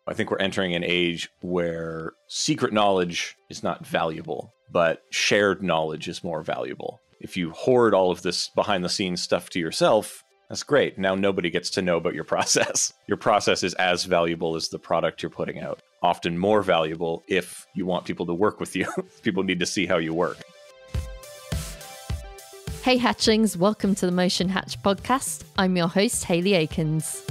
I think we're entering an age where secret knowledge is not valuable, but shared knowledge is more valuable. If you hoard all of this behind the scenes stuff to yourself, that's great. Now nobody gets to know about your process. Your process is as valuable as the product you're putting out. Often more valuable if you want people to work with you. People need to see how you work. Hey Hatchlings, welcome to the Motion Hatch podcast. I'm your host, Hayley Akins.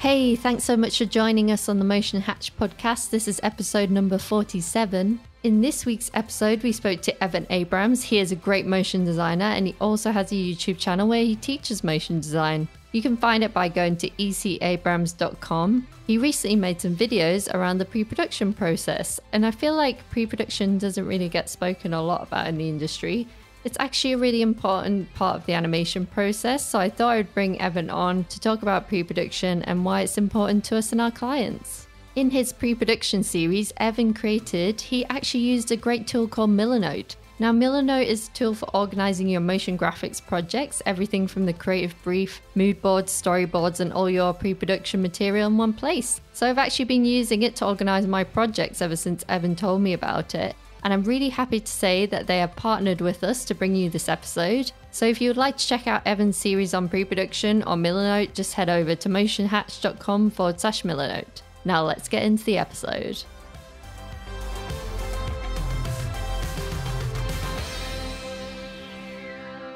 Hey, thanks so much for joining us on the Motion Hatch podcast. This is episode number 47. In this week's episode, we spoke to Evan Abrams. He is a great motion designer and he also has a YouTube channel where he teaches motion design. You can find it by going to ecabrams.com. He recently made some videos around the pre-production process, and I feel like pre-production doesn't really get spoken a lot about in the industry. It's actually a really important part of the animation process, so I thought I'd bring Evan on to talk about pre-production and why it's important to us and our clients. In his pre-production series, Evan he actually used a great tool called Millernote. Now, Millernote is a tool for organizing your motion graphics projects, everything from the creative brief, mood boards, storyboards, and all your pre-production material in one place. So I've actually been using it to organize my projects ever since Evan told me about it. And I'm really happy to say that they have partnered with us to bring you this episode. So if you would like to check out Evan's series on pre-production or Millernote, just head over to motionhatch.com/Millernote. Now let's get into the episode.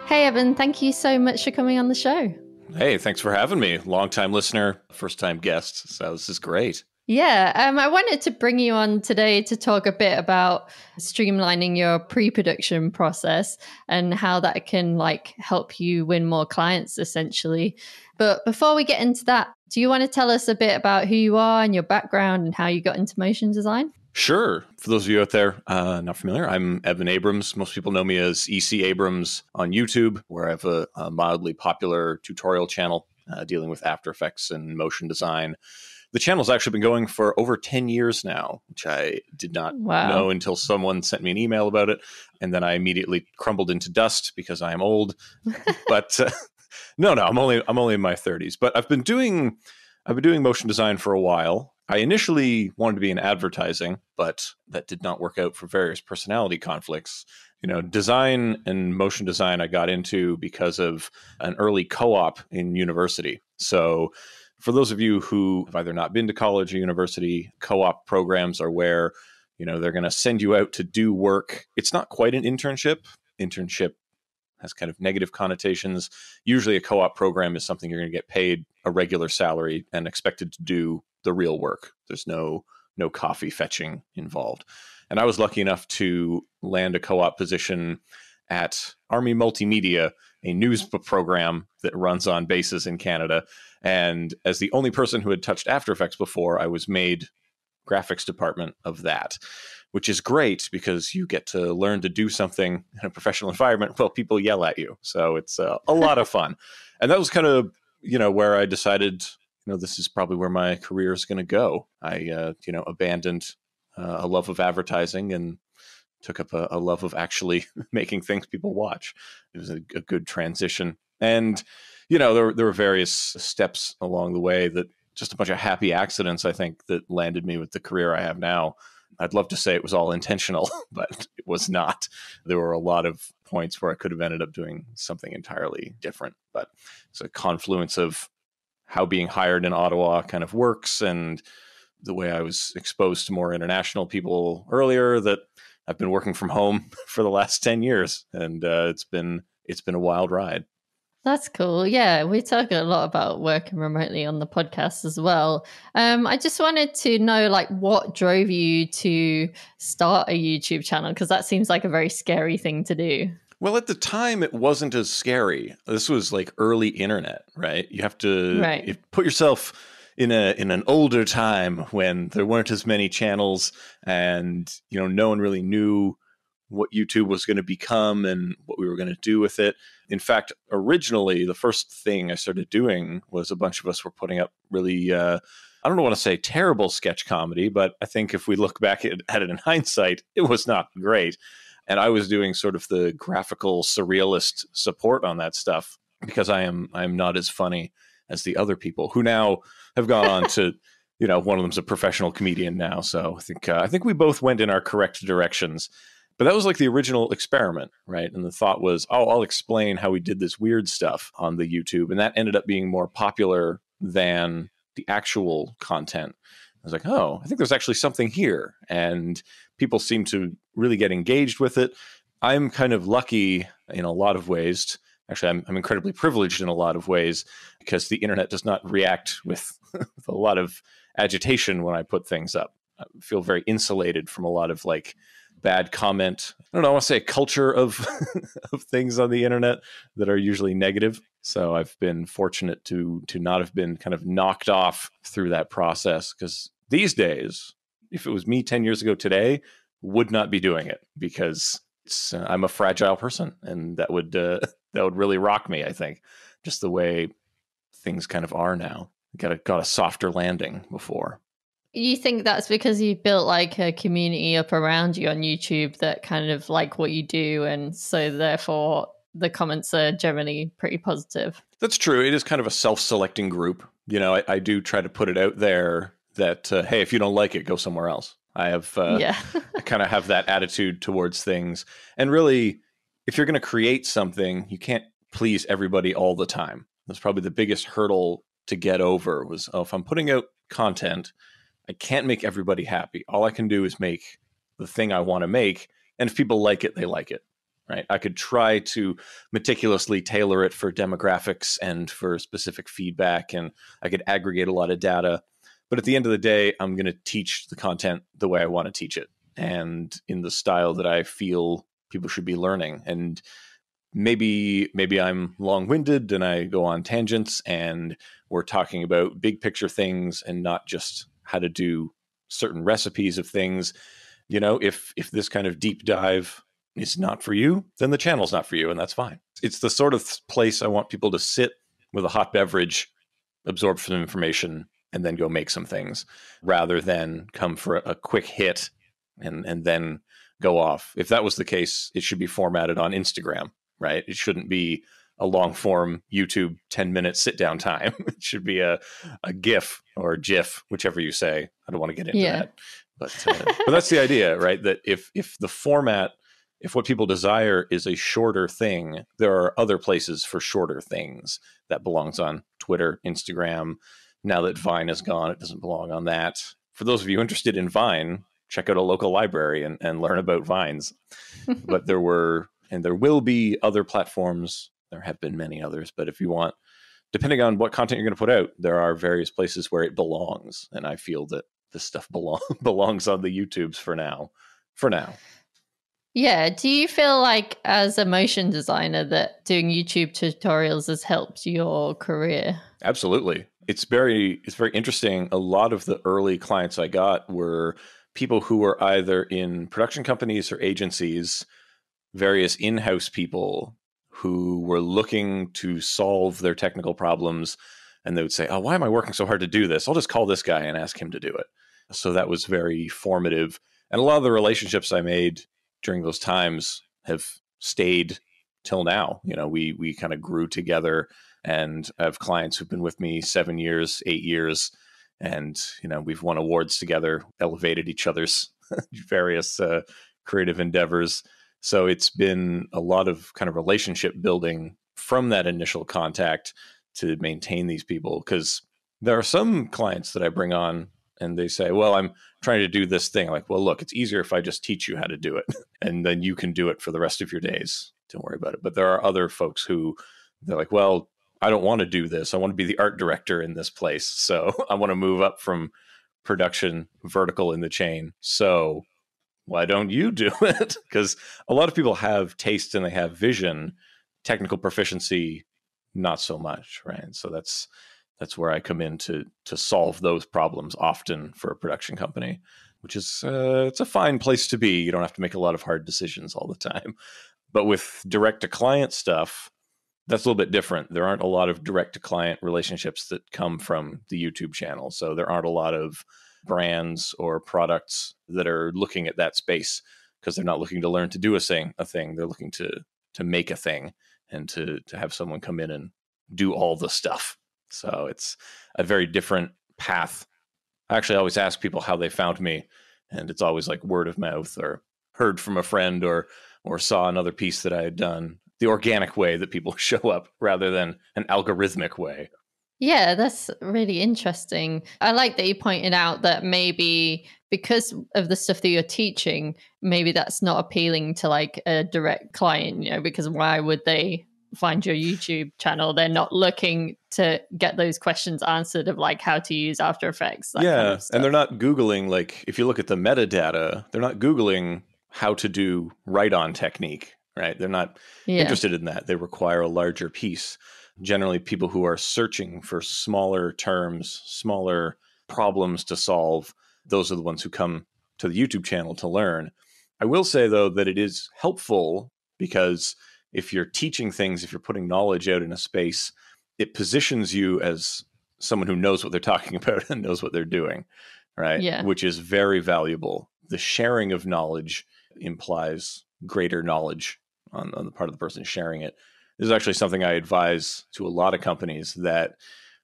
Hey Evan, thank you so much for coming on the show. Hey, thanks for having me. Long-time listener, first-time guest. So this is great. Yeah, I wanted to bring you on today to talk a bit about streamlining your pre-production process and how that can help you win more clients essentially. But before we get into that, do you want to tell us a bit about who you are and your background and how you got into motion design? Sure. For those of you out there not familiar, I'm Evan Abrams. Most people know me as EC Abrams on YouTube, where I have a mildly popular tutorial channel dealing with After Effects and motion design. The channel's actually been going for over 10 years now, which I did not know until someone sent me an email about it. And then I immediately crumbled into dust because I am old. But no, I'm only in my 30s. But I've been doing motion design for a while. I initially wanted to be in advertising, but that did not work out for various personality conflicts. You know, design and motion design I got into because of an early co-op in university. So for those of you who have either not been to college or university, co-op programs are where, they're going to send you out to do work. It's not quite an internship. Internship has kind of negative connotations. Usually a co-op program is something you're going to get paid a regular salary and expected to do the real work. There's no coffee fetching involved. And I was lucky enough to land a co-op position at Army Multimedia, a news program that runs on bases in Canada. And as the only person who had touched After Effects before, I was made graphics department of that, which is great because you get to learn to do something in a professional environment while people yell at you. So it's a lot of fun. And that was kind of, where I decided, this is probably where my career is going to go. I, abandoned a love of advertising and took up a love of actually making things people watch. It was a good transition. And, there were various steps along the way that just a bunch of happy accidents, I think, that landed me with the career I have now. I'd love to say it was all intentional, but it was not. There were a lot of points where I could have ended up doing something entirely different. But it's a confluence of how being hired in Ottawa kind of works and the way I was exposed to more international people earlier, that I've been working from home for the last 10 years, and it's been a wild ride. That's cool. Yeah, we talk a lot about working remotely on the podcast as well. I just wanted to know, what drove you to start a YouTube channel? Because that seems like a very scary thing to do. Well, at the time, it wasn't as scary. This was early internet, right? You have to put yourself in an older time when there weren't as many channels and, no one really knew what YouTube was going to become and what we were going to do with it. In fact, originally, the first thing I started doing was a bunch of us were putting up really, I don't want to say terrible sketch comedy, but I think if we look back at it in hindsight, it was not great. And I was doing sort of the graphical surrealist support on that stuff because I am not as funny as the other people who now have gone on to, one of them's a professional comedian now. So I think we both went in our correct directions. But that was like the original experiment, right? And the thought was, I'll explain how we did this weird stuff on the YouTube. And that ended up being more popular than the actual content. I was like, oh, I think there's actually something here. And people seem to really get engaged with it. I'm kind of lucky in a lot of ways. Actually, I'm incredibly privileged in a lot of ways because the internet does not react with a lot of agitation when I put things up. I feel very insulated from a lot of like bad comment. I don't know, I want to say a culture of of things on the internet that are usually negative. So I've been fortunate to not have been kind of knocked off through that process, because these days, if it was me 10 years ago today, would not be doing it because I'm a fragile person, and that would really rock me, I think, just the way things kind of are now. Got a softer landing before. You think that's because you built like a community up around you on YouTube that kind of like what you do, and so therefore the comments are generally pretty positive? That's true. It is kind of a self-selecting group. I do try to put it out there that, hey, if you don't like it, go somewhere else. I have, I kind of have that attitude towards things. And really, if you're going to create something, you can't please everybody all the time. That's probably the biggest hurdle to get over was, if I'm putting out content, I can't make everybody happy. All I can do is make the thing I want to make. And if people like it, they like it, right? I could try to meticulously tailor it for demographics and for specific feedback, and I could aggregate a lot of data. But at the end of the day, I'm going to teach the content the way I want to teach it and in the style that I feel people should be learning. And maybe I'm long-winded and I go on tangents, and we're talking about big picture things and not just how to do certain recipes of things. If this kind of deep dive is not for you, then the channel's not for you, and that's fine. It's the sort of place I want people to sit with a hot beverage, absorb some information, and then go make some things, rather than come for a quick hit and then go off. If that was the case, it should be formatted on Instagram, right? It shouldn't be a long form YouTube 10-minute sit down time. It should be a GIF or GIF, whichever you say. I don't want to get into that, but that's the idea, right? That if the format, if what people desire is a shorter thing, there are other places for shorter things. That belongs on Twitter, Instagram. Now that Vine is gone, it doesn't belong on that. For those of you interested in Vine, check out a local library and learn about vines. But there were, and there will be, other platforms. There have been many others, but if you want, depending on what content you're going to put out, there are various places where it belongs. And I feel that this stuff belongs on the YouTubes for now. Yeah. Do you feel like as a motion designer that doing YouTube tutorials has helped your career? Absolutely. It's very interesting. A lot of the early clients I got were people who were either in production companies or agencies, various in-house people who were looking to solve their technical problems. And they would say, oh, why am I working so hard to do this? I'll just call this guy and ask him to do it. So that was very formative. And a lot of the relationships I made during those times have stayed till now. We kind of grew together, and I have clients who've been with me 7 years, 8 years. And, we've won awards together, elevated each other's various creative endeavors. So it's been a lot of kind of relationship building from that initial contact to maintain these people. Because there are some clients that I bring on and they say, well, I'm trying to do this thing. Like, well, look, it's easier if I just teach you how to do it and then you can do it for the rest of your days. Don't worry about it. But there are other folks who they're like, well, I don't want to do this. I want to be the art director in this place. So I want to move up from production vertical in the chain. So why don't you do it? Because a lot of people have taste and they have vision, technical proficiency, not so much, right? So that's where I come in to solve those problems often for a production company, which is it's a fine place to be. You don't have to make a lot of hard decisions all the time. But with direct to client stuff, that's a little bit different. There aren't a lot of direct to client relationships that come from the YouTube channel. So there aren't a lot of brands or products that are looking at that space because they're not looking to learn to do a thing. They're looking to make a thing and to have someone come in and do all the stuff. So it's a very different path. I actually always ask people how they found me, and it's always like word of mouth or heard from a friend or saw another piece that I had done. The organic way that people show up rather than an algorithmic way. Yeah, that's really interesting. I like that you pointed out that maybe because of the stuff that you're teaching, maybe that's not appealing to like a direct client, because why would they find your YouTube channel? They're not looking to get those questions answered of like how to use After Effects. That kind of stuff. And they're not Googling, like if you look at the metadata, they're not Googling how to do write-on technique, right? They're not interested in that. They require a larger piece. Generally, people who are searching for smaller terms, smaller problems to solve, those are the ones who come to the YouTube channel to learn. I will say, though, that it is helpful because if you're teaching things, if you're putting knowledge out in a space, it positions you as someone who knows what they're talking about and knows what they're doing, right? Yeah. Which is very valuable. The sharing of knowledge implies greater knowledge on the part of the person sharing it. This is actually something I advise to a lot of companies that,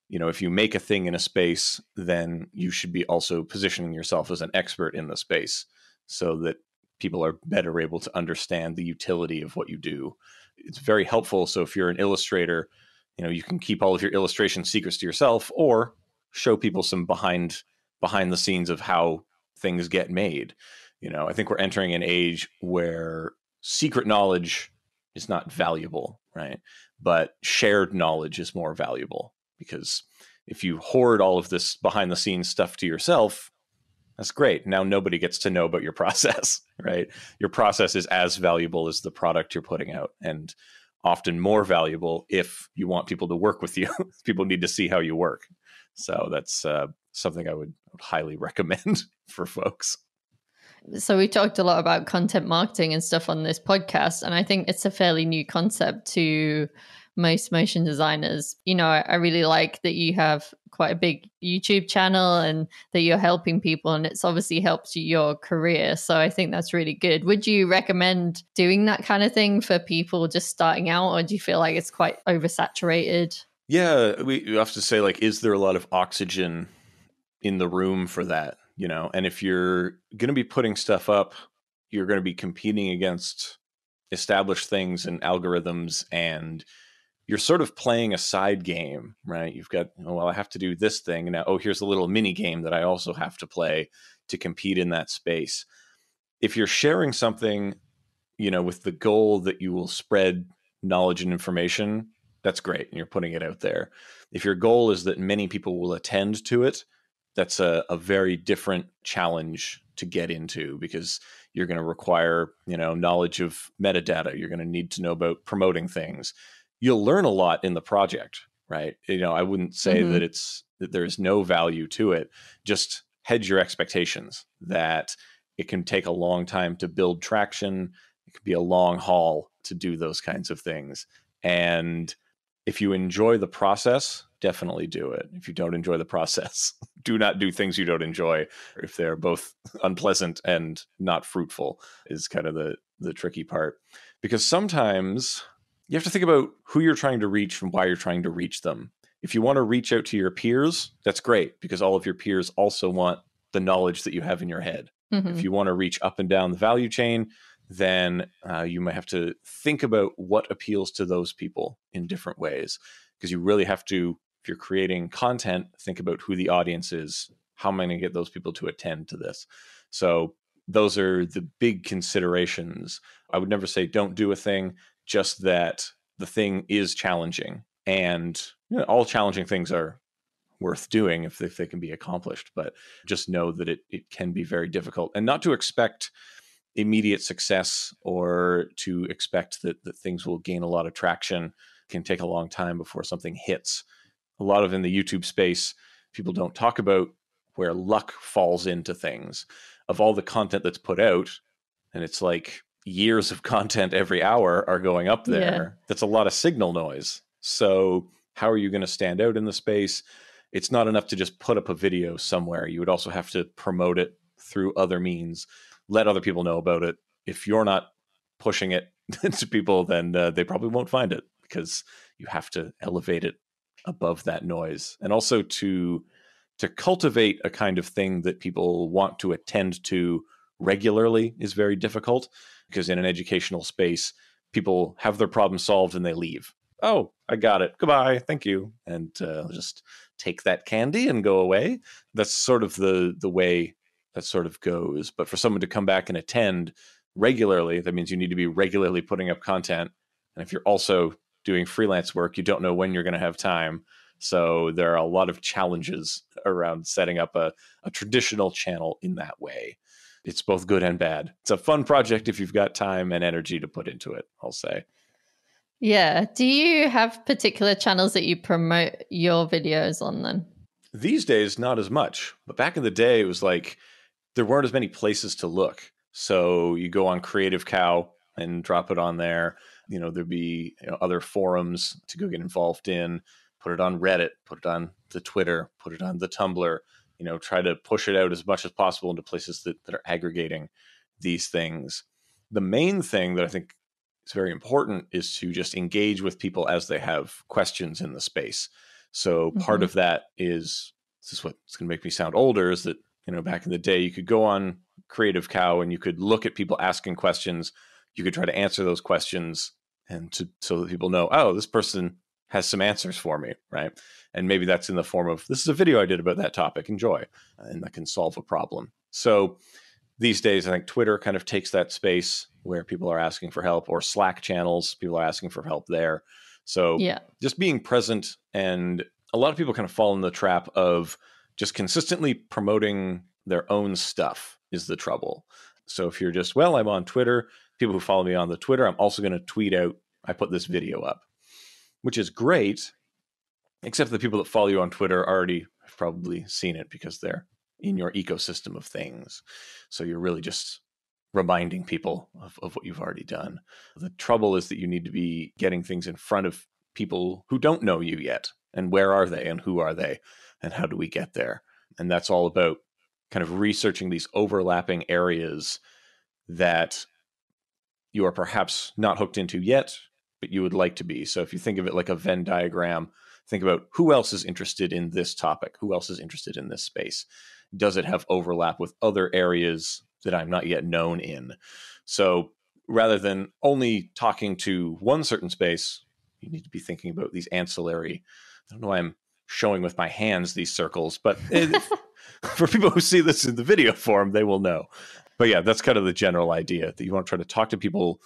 if you make a thing in a space, then you should be also positioning yourself as an expert in the space so that people are better able to understand the utility of what you do. It's very helpful. So if you're an illustrator, you can keep all of your illustration secrets to yourself or show people some behind the scenes of how things get made. I think we're entering an age where secret knowledge is not valuable, right? But shared knowledge is more valuable, because if you hoard all of this behind the scenes stuff to yourself, that's great. Now nobody gets to know about your process, right? Your process is as valuable as the product you're putting out, and often more valuable if you want people to work with you. People need to see how you work. So that's something I would highly recommend for folks. So we talked a lot about content marketing and stuff on this podcast, and I think it's a fairly new concept to most motion designers. I really like that you have quite a big YouTube channel and that you're helping people, and it's obviously helped your career. So I think that's really good. Would you recommend doing that kind of thing for people just starting out, or do you feel like it's quite oversaturated? Yeah, we have to say, like, is there a lot of oxygen in the room for that? And if you're going to be putting stuff up, you're going to be competing against established things and algorithms, and you're sort of playing a side game, right? You've got, I have to do this thing. And now, here's a little mini game that I also have to play to compete in that space. If you're sharing something, with the goal that you will spread knowledge and information, that's great. And you're putting it out there. If your goal is that many people will attend to it, that's a very different challenge to get into, because you're going to require, knowledge of metadata. You're going to need to know about promoting things. You'll learn a lot in the project, right? I wouldn't say that there's no value to it. Just hedge your expectations that it can take a long time to build traction. It could be a long haul to do those kinds of things. And if you enjoy the process, definitely do it. If you don't enjoy the process, do not do things you don't enjoy. If they're both unpleasant and not fruitful, is kind of the tricky part. Because sometimes you have to think about who you're trying to reach and why you're trying to reach them. If you want to reach out to your peers, that's great, because all of your peers also want the knowledge that you have in your head. If you want to reach up and down the value chain, then you might have to think about what appeals to those people in different ways, because you really have to, if you're creating content, think about who the audience is. How am I going to get those people to attend to this? So those are the big considerations. I would never say don't do a thing, just that the thing is challenging, and all challenging things are worth doing if they can be accomplished. But just know that it can be very difficult, and not to expect immediate success or to expect that things will gain a lot of traction. It can take a long time before something hits. A lot of in the YouTube space, people don't talk about where luck falls into things. Of all the content that's put out, and it's like years of content every hour are going up there. That's a lot of signal noise. So how are you going to stand out in the space? It's not enough to just put up a video somewhere. You would also have to promote it through other means, let other people know about it. If you're not pushing it to people, then they probably won't find it, because you have to elevate it above that noise, and also to cultivate a kind of thing that people want to attend to regularly is very difficult, because in an educational space, people have their problem solved and they leave. Oh, I got it. Goodbye. Thank you. And just take that candy and go away. That's sort of the way that sort of goes. But for someone to come back and attend regularly, that means you need to be regularly putting up content. And if you're also doing freelance work, you don't know when you're going to have time. So there are a lot of challenges around setting up a traditional channel in that way. It's both good and bad. It's a fun project if you've got time and energy to put into it, I'll say. Yeah. Do you have particular channels that you promote your videos on then? These days, not as much. But back in the day, it was like there weren't as many places to look. So you go on Creative Cow and drop it on there. There'd be other forums to go get involved in, put it on Reddit, put it on the Twitter, put it on the Tumblr, try to push it out as much as possible into places that are aggregating these things. The main thing that I think is very important is to just engage with people as they have questions in the space. So part of that is, this is what's going to make me sound older, is that, back in the day, you could go on Creative Cow and you could look at people asking questions. You could try to answer those questions so that people know, oh, this person has some answers for me, right? And maybe that's in the form of, this is a video I did about that topic, enjoy, and that can solve a problem. So these days, I think Twitter kind of takes that space where people are asking for help, or Slack channels, people are asking for help there. So just being present, and a lot of people kind of fall in the trap of just consistently promoting their own stuff is the trouble. So if you're just, well, I'm on Twitter, people who follow me on the Twitter, I'm also going to tweet out, I put this video up, which is great, except the people that follow you on Twitter already have probably seen it because they're in your ecosystem of things. So you're really just reminding people of what you've already done. The trouble is that you need to be getting things in front of people who don't know you yet. And where are they, and who are they, and how do we get there? And that's all about kind of researching these overlapping areas that you are perhaps not hooked into yet, but you would like to be. So if you think of it like a Venn diagram, think about who else is interested in this topic, who else is interested in this space. Does it have overlap with other areas that I'm not yet known in? So rather than only talking to one certain space, you need to be thinking about these ancillary, I don't know why I'm showing with my hands these circles, but for people who see this in the video form, they will know. But yeah, that's kind of the general idea, that you want to try to talk to people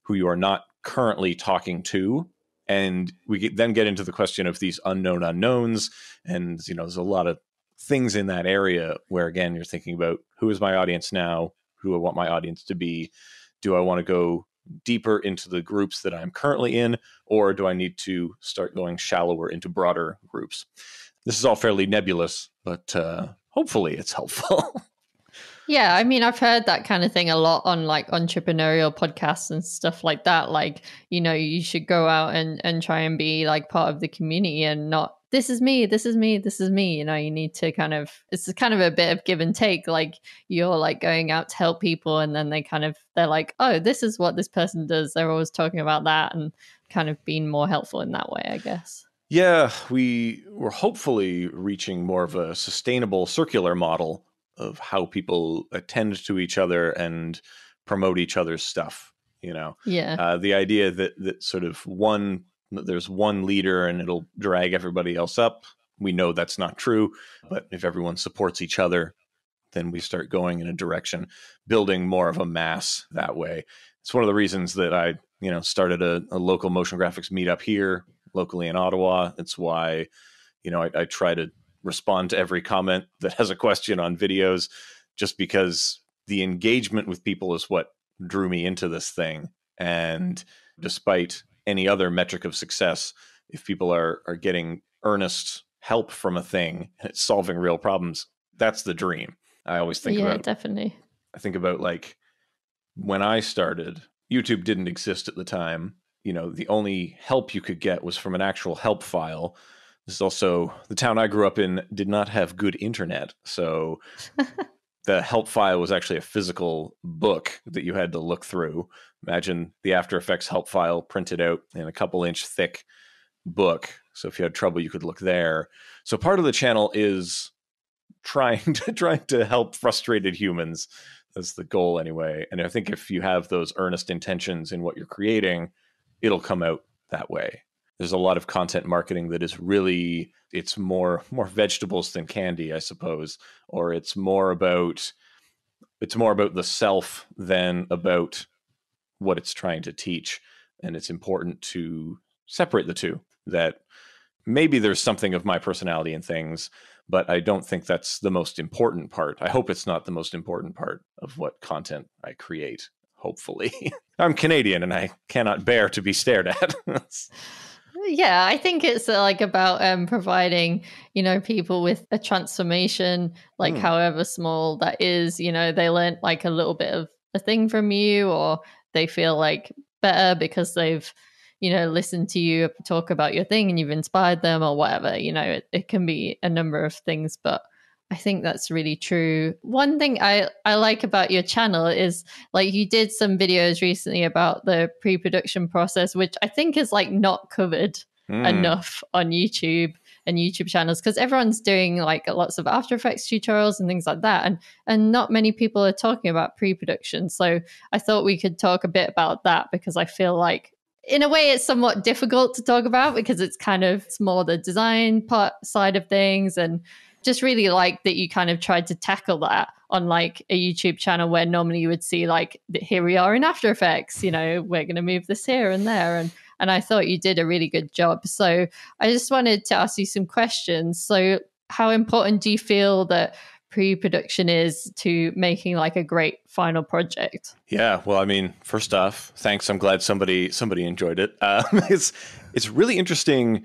who you are not currently talking to. And we then get into the question of these unknown unknowns. And, there's a lot of things in that area where, again, you're thinking about, who is my audience now? Who do I want my audience to be? Do I want to go deeper into the groups that I'm currently in, or do I need to start going shallower into broader groups? This is all fairly nebulous, but hopefully it's helpful. Yeah, I mean, I've heard that kind of thing a lot on like entrepreneurial podcasts and stuff like that. Like, you should go out and try and be like part of the community, and not, this is me, this is me, this is me. You need to it's kind of a bit of give and take. Like, you're like going out to help people, and then they're like, oh, this is what this person does. They're always talking about that, and kind of being more helpful in that way, I guess. Yeah, we were hopefully reaching more of a sustainable circular model of how people attend to each other and promote each other's stuff. The idea that sort of there's one leader and it'll drag everybody else up. We know that's not true, but if everyone supports each other, then we start going in a direction, building more of a mass that way. It's one of the reasons that I, started a local motion graphics meetup here locally in Ottawa. It's why, I try to respond to every comment that has a question on videos, just because the engagement with people is what drew me into this thing. And despite any other metric of success, if people are getting earnest help from a thing and it's solving real problems, that's the dream. I always think about. Yeah, definitely. I think about, like, when I started, YouTube didn't exist at the time. The only help you could get was from an actual help file. This is also, the town I grew up in did not have good internet. So the help file was actually a physical book that you had to look through. Imagine the After Effects help file printed out in a couple inch thick book. So if you had trouble, you could look there. So part of the channel is trying to help frustrated humans. That's the goal anyway. And I think if you have those earnest intentions in what you're creating, it'll come out that way. There's a lot of content marketing that is really, it's more vegetables than candy, I suppose, or it's more about the self than about what it's trying to teach. And it's important to separate the two, that maybe there's something of my personality in things, but I don't think that's the most important part. I hope it's not the most important part of what content I create, hopefully. I'm Canadian and I cannot bear to be stared at. Yeah, I think it's like about providing, people with a transformation, like however small that is, they learn like a little bit of a thing from you, or they feel like better because they've, listened to you talk about your thing and you've inspired them or whatever. It can be a number of things, but I think that's really true. One thing I like about your channel is like you did some videos recently about the pre-production process, which I think is like not covered enough on YouTube and YouTube channels, because everyone's doing like lots of After Effects tutorials and things like that. And not many people are talking about pre-production. So I thought we could talk a bit about that, because I feel like in a way it's somewhat difficult to talk about because it's more the design part side of things, and just really like that you kind of tried to tackle that on like a YouTube channel where normally you would see like, here we are in After Effects, we're going to move this here and there. And I thought you did a really good job. So I just wanted to ask you some questions. So how important do you feel that pre-production is to making like a great final project? Yeah, well, I mean, first off, thanks. I'm glad somebody enjoyed it. It's really interesting.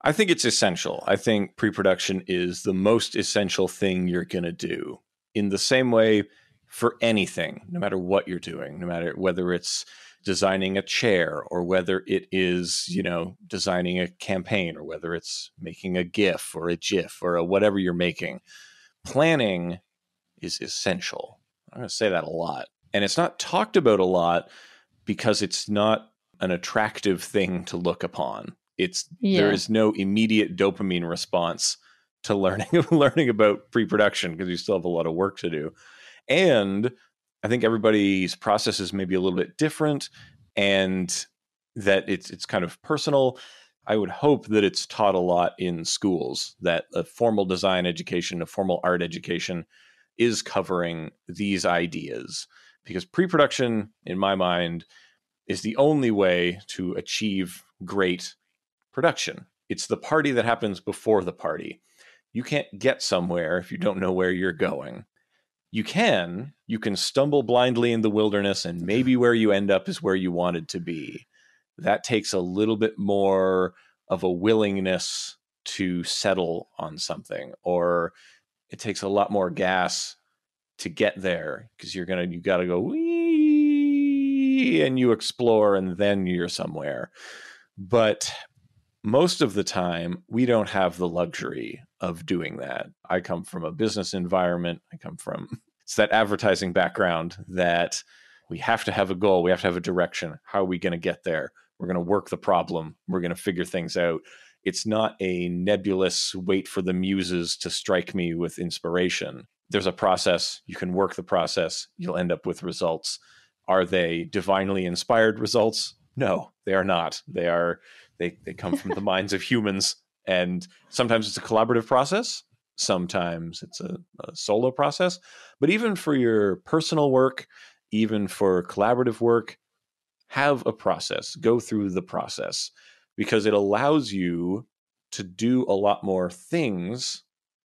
I think it's essential. I think pre-production is the most essential thing you're going to do, in the same way for anything, no matter what you're doing, no matter whether it's designing a chair or whether it is, designing a campaign or whether it's making a GIF or a GIF or whatever you're making. Planning is essential. I'm going to say that a lot. And it's not talked about a lot because it's not an attractive thing to look upon. There is no immediate dopamine response to learning about pre-production, because you still have a lot of work to do. And I think everybody's process is maybe a little bit different, and that it's kind of personal. I would hope that it's taught a lot in schools, that a formal design education, a formal art education is covering these ideas, because pre-production, in my mind, is the only way to achieve great production. It's the party that happens before the party. You can't get somewhere if you don't know where you're going. You can stumble blindly in the wilderness, and maybe where you end up is where you wanted to be. That takes a little bit more of a willingness to settle on something, or it takes a lot more gas to get there, because you got to go wee, and you explore, and then you're somewhere. But most of the time, we don't have the luxury of doing that. I come from a business environment. It's that advertising background, that we have to have a goal. We have to have a direction. How are we going to get there? We're going to work the problem. We're going to figure things out. It's not a nebulous wait for the muses to strike me with inspiration. There's a process. You can work the process. You'll end up with results. Are they divinely inspired results? No, they are not. They come from the minds of humans, and sometimes it's a collaborative process. Sometimes it's a solo process. But even for your personal work, even for collaborative work, have a process. Go through the process, because it allows you to do a lot more things,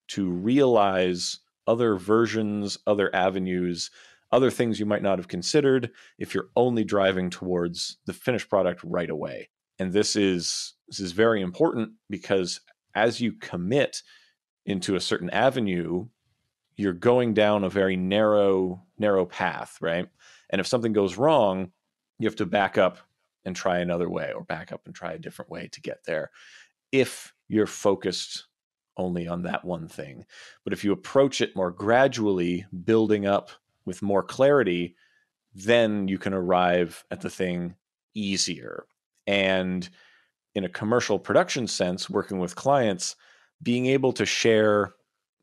to realize other versions, other avenues, other things you might not have considered if you're only driving towards the finished product right away. And this is very important, because as you commit into a certain avenue, you're going down a very narrow path, right? And if something goes wrong, you have to back up and try another way, or back up and try a different way to get there, if you're focused only on that one thing. But if you approach it more gradually, building up with more clarity, then you can arrive at the thing easier. And in a commercial production sense, working with clients, being able to share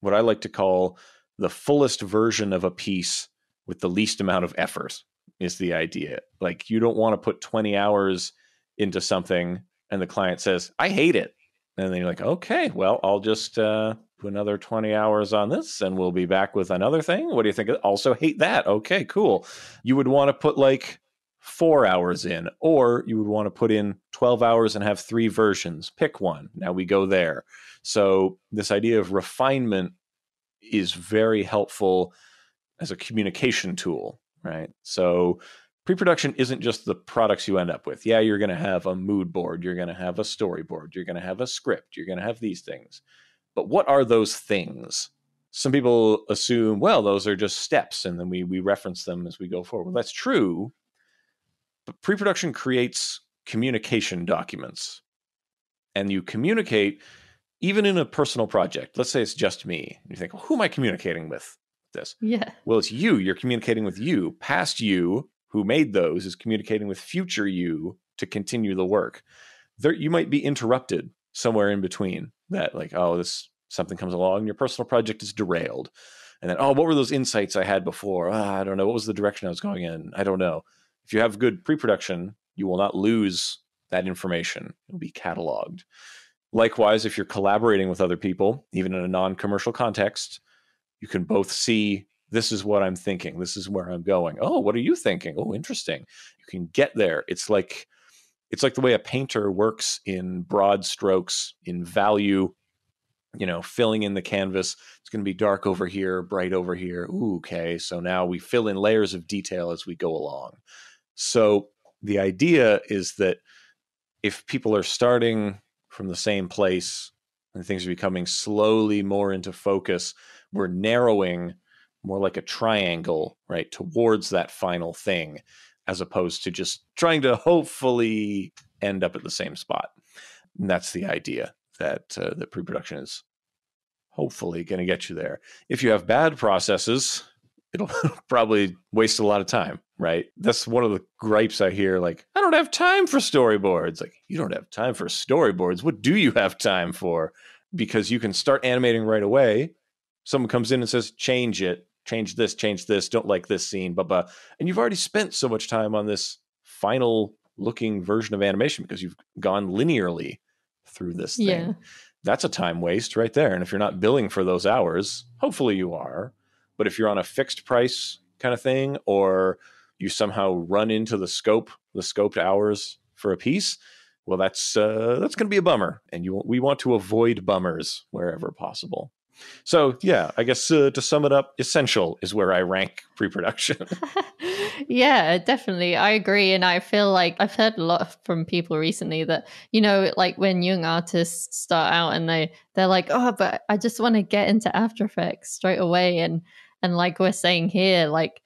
what I like to call the fullest version of a piece with the least amount of effort is the idea. Like, you don't want to put 20 hours into something and the client says, I hate it. And then you're like, okay, well, I'll just put another 20 hours on this and we'll be back with another thing. What do you think? Also hate that. Okay, cool. You would want to put like 4 hours in, or you would want to put in 12 hours and have 3 versions. Pick one. Now we go there. So this idea of refinement is very helpful as a communication tool, right? So pre-production isn't just the products you end up with. Yeah, you're going to have a mood board. You're going to have a storyboard. You're going to have a script. You're going to have these things. But what are those things? Some people assume, well, those are just steps, and then we reference them as we go forward. Well, that's true, but pre-production creates communication documents. And you communicate even in a personal project. Let's say it's just me. You think, well, who am I communicating with this? Yeah. Well, it's you. You're communicating with you. Past you, who made those, is communicating with future you to continue the work. There, you might be interrupted somewhere in between that, like, oh, this something comes along, your personal project is derailed. And then, oh, what were those insights I had before? I don't know. What was the direction I was going in? I don't know. If you have good pre-production, you will not lose that information. It will be cataloged. Likewise, if you're collaborating with other people, even in a non-commercial context, you can both see, this is what I'm thinking. This is where I'm going. Oh, what are you thinking? Oh, interesting. You can get there. It's like the way a painter works in broad strokes, in value, filling in the canvas. It's going to be dark over here, bright over here. Ooh, okay. So now we fill in layers of detail as we go along. So the idea is that if people are starting from the same place and things are becoming slowly more into focus, we're narrowing more like a triangle, right, towards that final thing, as opposed to just trying to hopefully end up at the same spot. And that's the idea, that the pre-production is hopefully going to get you there. If you have bad processes, it'll probably waste a lot of time, right? That's one of the gripes I hear, like, I don't have time for storyboards. Like, you don't have time for storyboards. What do you have time for? Because you can start animating right away. Someone comes in and says, change it, change this, don't like this scene, blah, blah. And you've already spent so much time on this final looking version of animation because you've gone linearly through this thing. Yeah. That's a time waste right there. And if you're not billing for those hours, hopefully you are. But if you're on a fixed price kind of thing, or you somehow run into the scoped hours for a piece, well, that's going to be a bummer. And we want to avoid bummers wherever possible. So, yeah, I guess to sum it up, essential is where I rank pre-production. Yeah, definitely. I agree. And I feel like I've heard a lot from people recently that, like when young artists start out and they're like, oh, but I just want to get into After Effects straight away. And like we're saying here, like,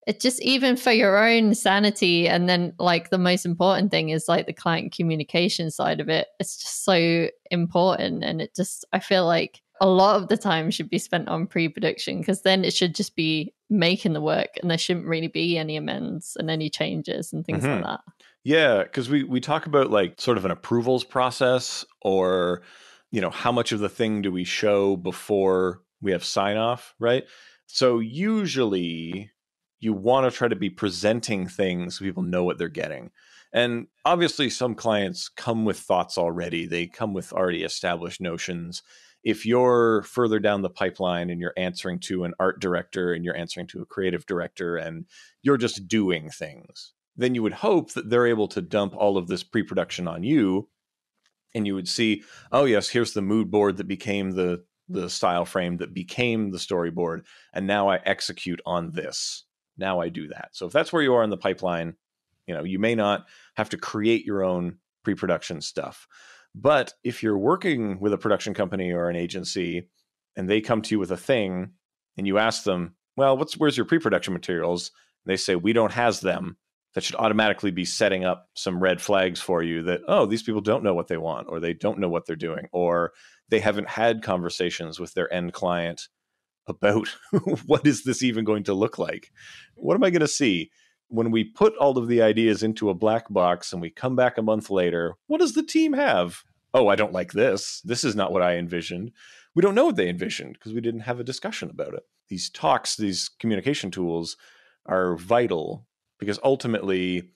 it's just even for your own sanity. And then like the most important thing is like the client communication side of it. It's just so important. And I feel like a lot of the time should be spent on pre-production, because then it should just be making the work and there shouldn't really be any amends and any changes and things like that. Yeah, because we talk about like sort of an approvals process, or, how much of the thing do we show before we have sign off, right? So usually you want to try to be presenting things so people know what they're getting. And obviously some clients come with thoughts already. They come with already established notions. If you're further down the pipeline and you're answering to an art director and you're answering to a creative director and you're just doing things, then you would hope that they're able to dump all of this pre-production on you. And you would see, oh yes, here's the mood board that became the style frame that became the storyboard. And now I execute on this. Now I do that. So if that's where you are in the pipeline, you may not have to create your own pre-production stuff. But if you're working with a production company or an agency and they come to you with a thing and you ask them, well, where's your pre-production materials? And they say, we don't have them. That should automatically be setting up some red flags for you that, oh, these people don't know what they want, or they don't know what they're doing, or they haven't had conversations with their end client about what is this even going to look like? What am I going to see? when we put all of the ideas into a black box and we come back a month later, what does the team have? Oh, I don't like this. This is not what I envisioned. We don't know what they envisioned because we didn't have a discussion about it. These talks, these communication tools are vital because ultimately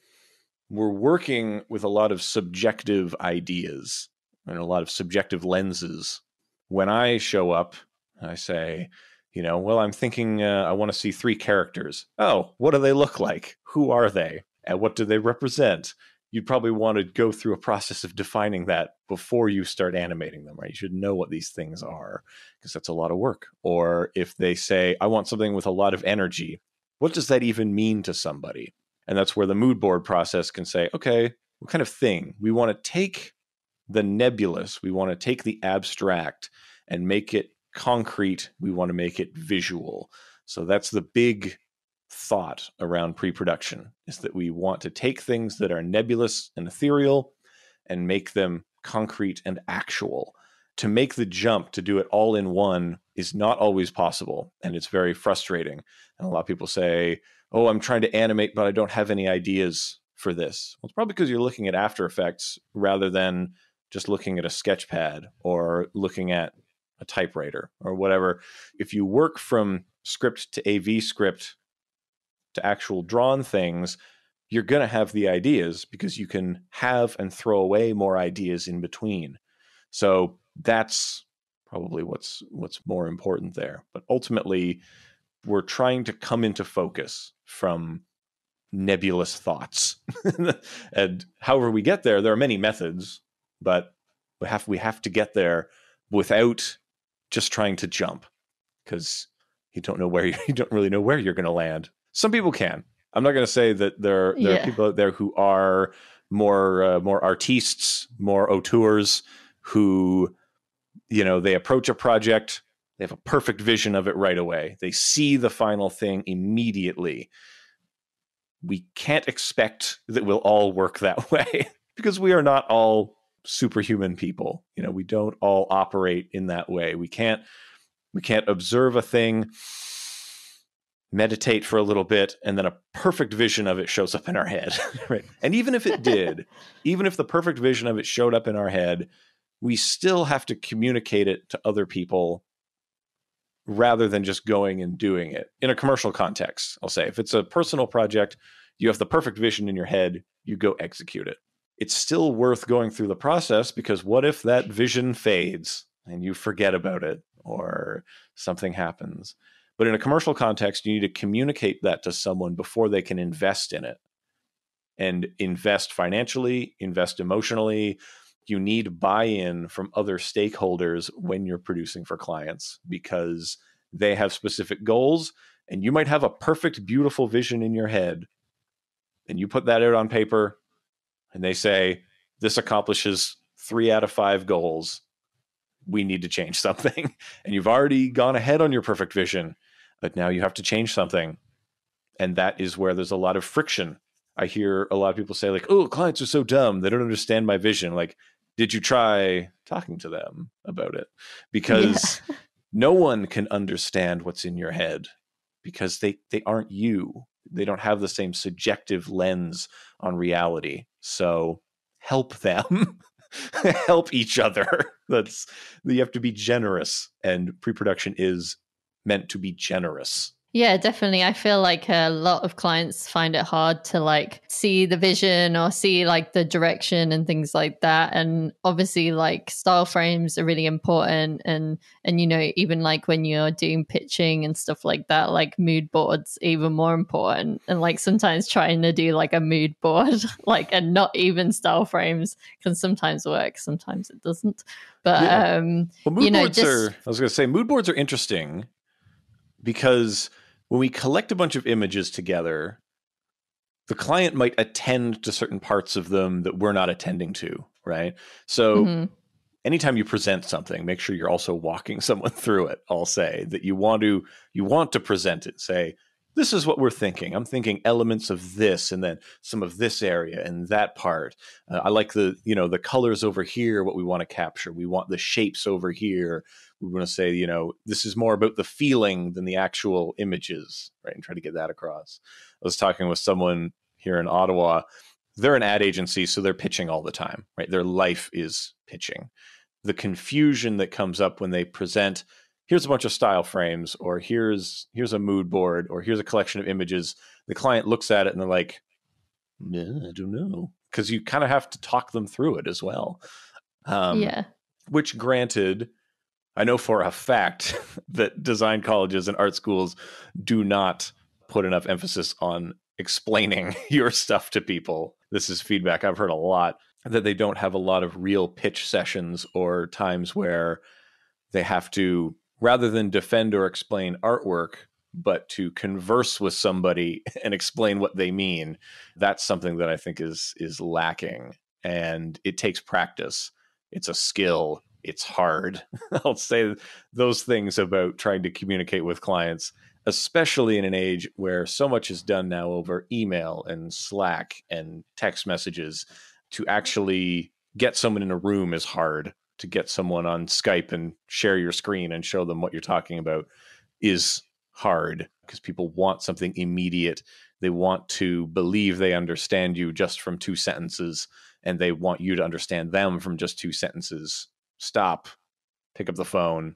we're working with a lot of subjective ideas and a lot of subjective lenses. When I show up, I say, well, I'm thinking I want to see 3 characters. Oh, what do they look like? Who are they? And what do they represent? You'd probably want to go through a process of defining that before you start animating them, right? You should know what these things are because that's a lot of work. Or if they say, I want something with a lot of energy, what does that even mean to somebody? And that's where the mood board process can say, okay, what kind of thing? We want to take the nebulous, we want to take the abstract and make it concrete. We want to make it visual. So that's the big thought around pre-production, is that we want to take things that are nebulous and ethereal and make them concrete and actual. To make the jump to do it all in one is not always possible, and it's very frustrating. And a lot of people say, oh, I'm trying to animate, but I don't have any ideas for this. Well, it's probably because you're looking at After Effects rather than just looking at a sketch pad or looking at a typewriter or whatever. If you work from script to AV script to actual drawn things, you're going to have the ideas because you can have and throw away more ideas in between. So that's probably what's more important there. But ultimately, we're trying to come into focus from nebulous thoughts. And however we get there are many methods, but we have to get there without just trying to jump, because you don't really know where you're going to land. Some people can. I'm not going to say that there are people out there who are more artistes, more auteurs, who, they approach a project, they have a perfect vision of it right away. They see the final thing immediately. We can't expect that we'll all work that way because we are not all superhuman people. We don't all operate in that way. We can't observe a thing, meditate for a little bit, and then a perfect vision of it shows up in our head. Right? And even if it did, even if the perfect vision of it showed up in our head, we still have to communicate it to other people rather than just going and doing it. In a commercial context, I'll say, if it's a personal project, you have the perfect vision in your head, you go execute it. It's still worth going through the process, because what if that vision fades and you forget about it or something happens? But in a commercial context, you need to communicate that to someone before they can invest in it, and invest financially, invest emotionally. You need buy-in from other stakeholders when you're producing for clients, because they have specific goals, and you might have a perfect, beautiful vision in your head, and you put that out on paper, and they say, this accomplishes 3 out of 5 goals. We need to change something. And you've already gone ahead on your perfect vision, but now you have to change something. And that is where there's a lot of friction. I hear a lot of people say, like, oh, clients are so dumb, they don't understand my vision. Like, did you try talking to them about it? Because no one can understand what's in your head, because they aren't you. They don't have the same subjective lens on reality. So help them. Help each other. You have to be generous, and pre-production is meant to be generous. Yeah, definitely. I feel like a lot of clients find it hard to see the vision or see the direction and things like that. And obviously style frames are really important. And even when you're doing pitching and stuff like that, mood boards even more important. And sometimes trying to do a mood board, and not even style frames can sometimes work. Sometimes it doesn't. But, well, mood boards I was going to say, mood boards are interesting because when we collect a bunch of images together, the client might attend to certain parts of them that we're not attending to, right? So anytime you present something, make sure you're also walking someone through it. I'll say that you want to present it. Say, this is what we're thinking. I'm thinking elements of this and then some of this area and that part. I like the colors over here, what we want to capture. We want the shapes over here. We want to say, this is more about the feeling than the actual images, right? And try to get that across. I was talking with someone here in Ottawa. They're an ad agency, so they're pitching all the time, right? Their life is pitching. The confusion that comes up when they present, here's a bunch of style frames, or here's a mood board, or here's a collection of images. The client looks at it and they're like, I don't know. Because you kind of have to talk them through it as well. Yeah. Which, granted, I know for a fact that design colleges and art schools do not put enough emphasis on explaining your stuff to people. This is feedback I've heard a lot, that they don't have a lot of real pitch sessions or times where they have to, rather than defend or explain artwork, but to converse with somebody and explain what they mean. That's something that I think is lacking, and it takes practice. It's a skill. It's hard. I'll say those things about trying to communicate with clients, especially in an age where so much is done now over email and Slack and text messages. To actually get someone in a room is hard. To get someone on Skype and share your screen and show them what you're talking about is hard, because people want something immediate. They want to believe they understand you just from 2 sentences, and they want you to understand them from just 2 sentences. Stop, pick up the phone,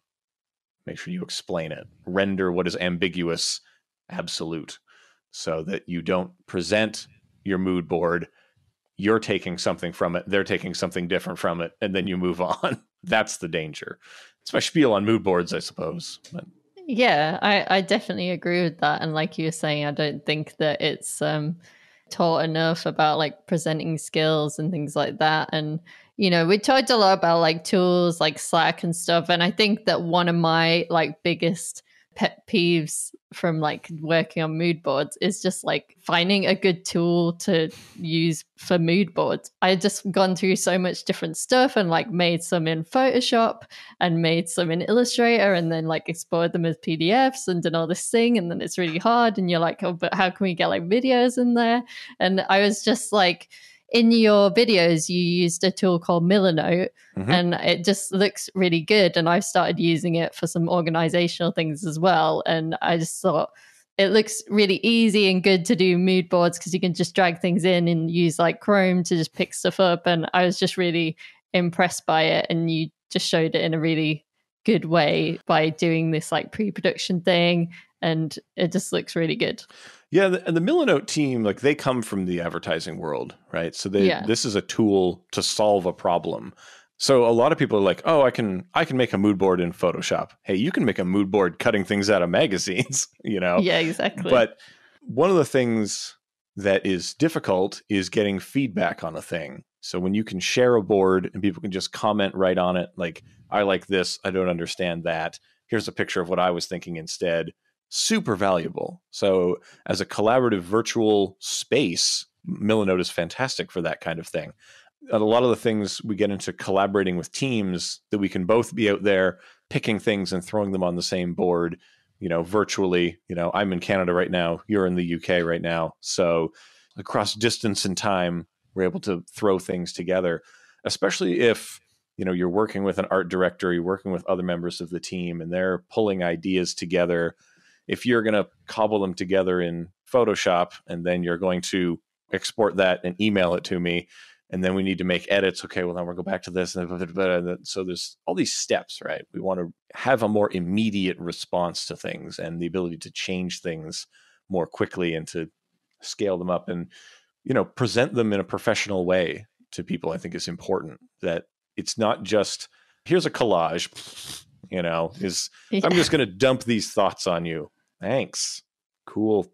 make sure you explain it. Render what is ambiguous absolute, so that you don't present your mood board. You're taking something from it, they're taking something different from it, and then you move on. That's the danger. It's my spiel on mood boards, I suppose. But Yeah, I definitely agree with that. And like you were saying, I don't think that it's taught enough about like presenting skills and things like that. And, we talked a lot about like tools like Slack and stuff. And I think that one of my like biggest pet peeves from like working on mood boards is just like finding a good tool to use for mood boards. I just gone through so much different stuff and like made some in Photoshop and made some in Illustrator and then like exported them as PDFs and done all this thing, and then it's really hard and you're like, oh, but how can we get like videos in there? And I was just like, in your videos, you used a tool called Milanote, and it just looks really good. And I've started using it for some organizational things as well. And I just thought it looks really easy and good to do mood boards, because you can just drag things in and use like Chrome to just pick stuff up. And I was just really impressed by it. And you just showed it in a really good way by doing this like pre-production thing. And it just looks really good. yeah, the Milanote team, like they come from the advertising world, right? So this is a tool to solve a problem. So a lot of people are like, oh, I can make a mood board in Photoshop. Hey, you can make a mood board cutting things out of magazines, Yeah, exactly. But one of the things that is difficult is getting feedback on a thing. So when you can share a board and people can just comment right on it, like, I like this, I don't understand that. Here's a picture of what I was thinking instead. Super valuable. So as a collaborative virtual space, Milanote is fantastic for that kind of thing. A lot of the things we get into collaborating with teams, that we can both be out there picking things and throwing them on the same board, virtually. I'm in Canada right now, you're in the UK right now. So across distance and time, we're able to throw things together, especially if, you're working with an art director, you're working with other members of the team, and they're pulling ideas together. If you're going to cobble them together in Photoshop, and then you're going to export that and email it to me, and then we need to make edits. Okay, well, then we'll go back to this. So there's all these steps, right? We want to have a more immediate response to things and the ability to change things more quickly and to scale them up and, present them in a professional way to people. I think is important, that it's not just, here's a collage, I'm just going to dump these thoughts on you. Thanks. Cool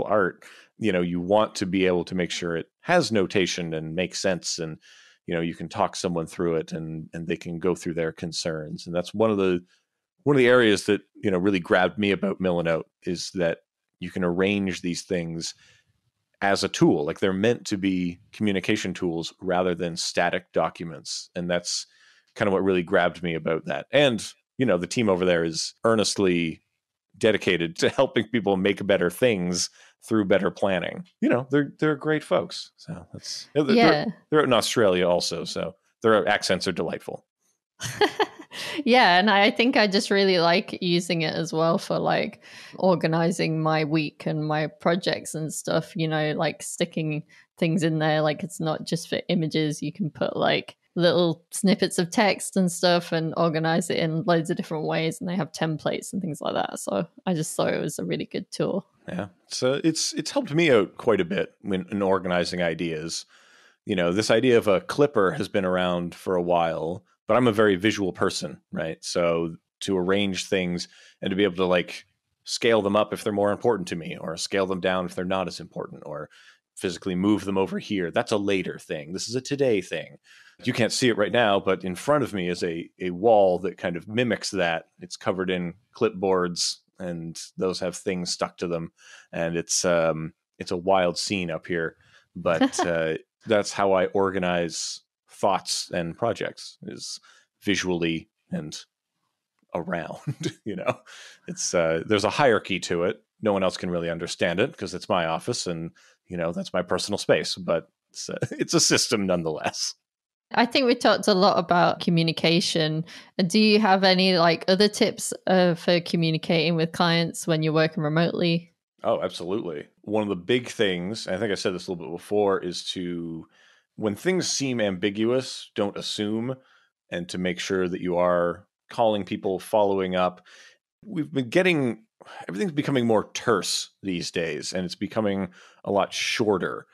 art. You want to be able to make sure it has notation and makes sense, and you can talk someone through it and they can go through their concerns. And that's one of the areas that really grabbed me about Milanote, is that you can arrange these things as a tool. Like, they're meant to be communication tools rather than static documents. And that's kind of what really grabbed me about that. And the team over there is earnestly dedicated to helping people make better things through better planning. They're great folks. So they're out in Australia also, so their accents are delightful. Yeah, and I think I just really like using it as well for like organizing my week and my projects and stuff, like sticking things in there. Like it's not just for images. You can put like little snippets of text and stuff and organize it in loads of different ways, and they have templates and things like that. So I just thought it was a really good tool. Yeah, so it's helped me out quite a bit in organizing ideas. This idea of a clipper has been around for a while, but I'm a very visual person, right? So to arrange things and to be able to like scale them up if they're more important to me, or scale them down if they're not as important, or physically move them over here, that's a later thing. This is a today thing. You can't see it right now, but in front of me is a wall that kind of mimics that. It's covered in clipboards, and those have things stuck to them. And it's a wild scene up here, but that's how I organize thoughts and projects, is visually and around. It's there's a hierarchy to it. No one else can really understand it because it's my office, and that's my personal space, but it's a system nonetheless. I think we talked a lot about communication. Do you have any like other tips for communicating with clients when you're working remotely? Oh, absolutely. One of the big things, I think I said this a little bit before, is when things seem ambiguous, don't assume, and to make sure that you are calling people, following up. Everything's becoming more terse these days, and it's becoming a lot shorter.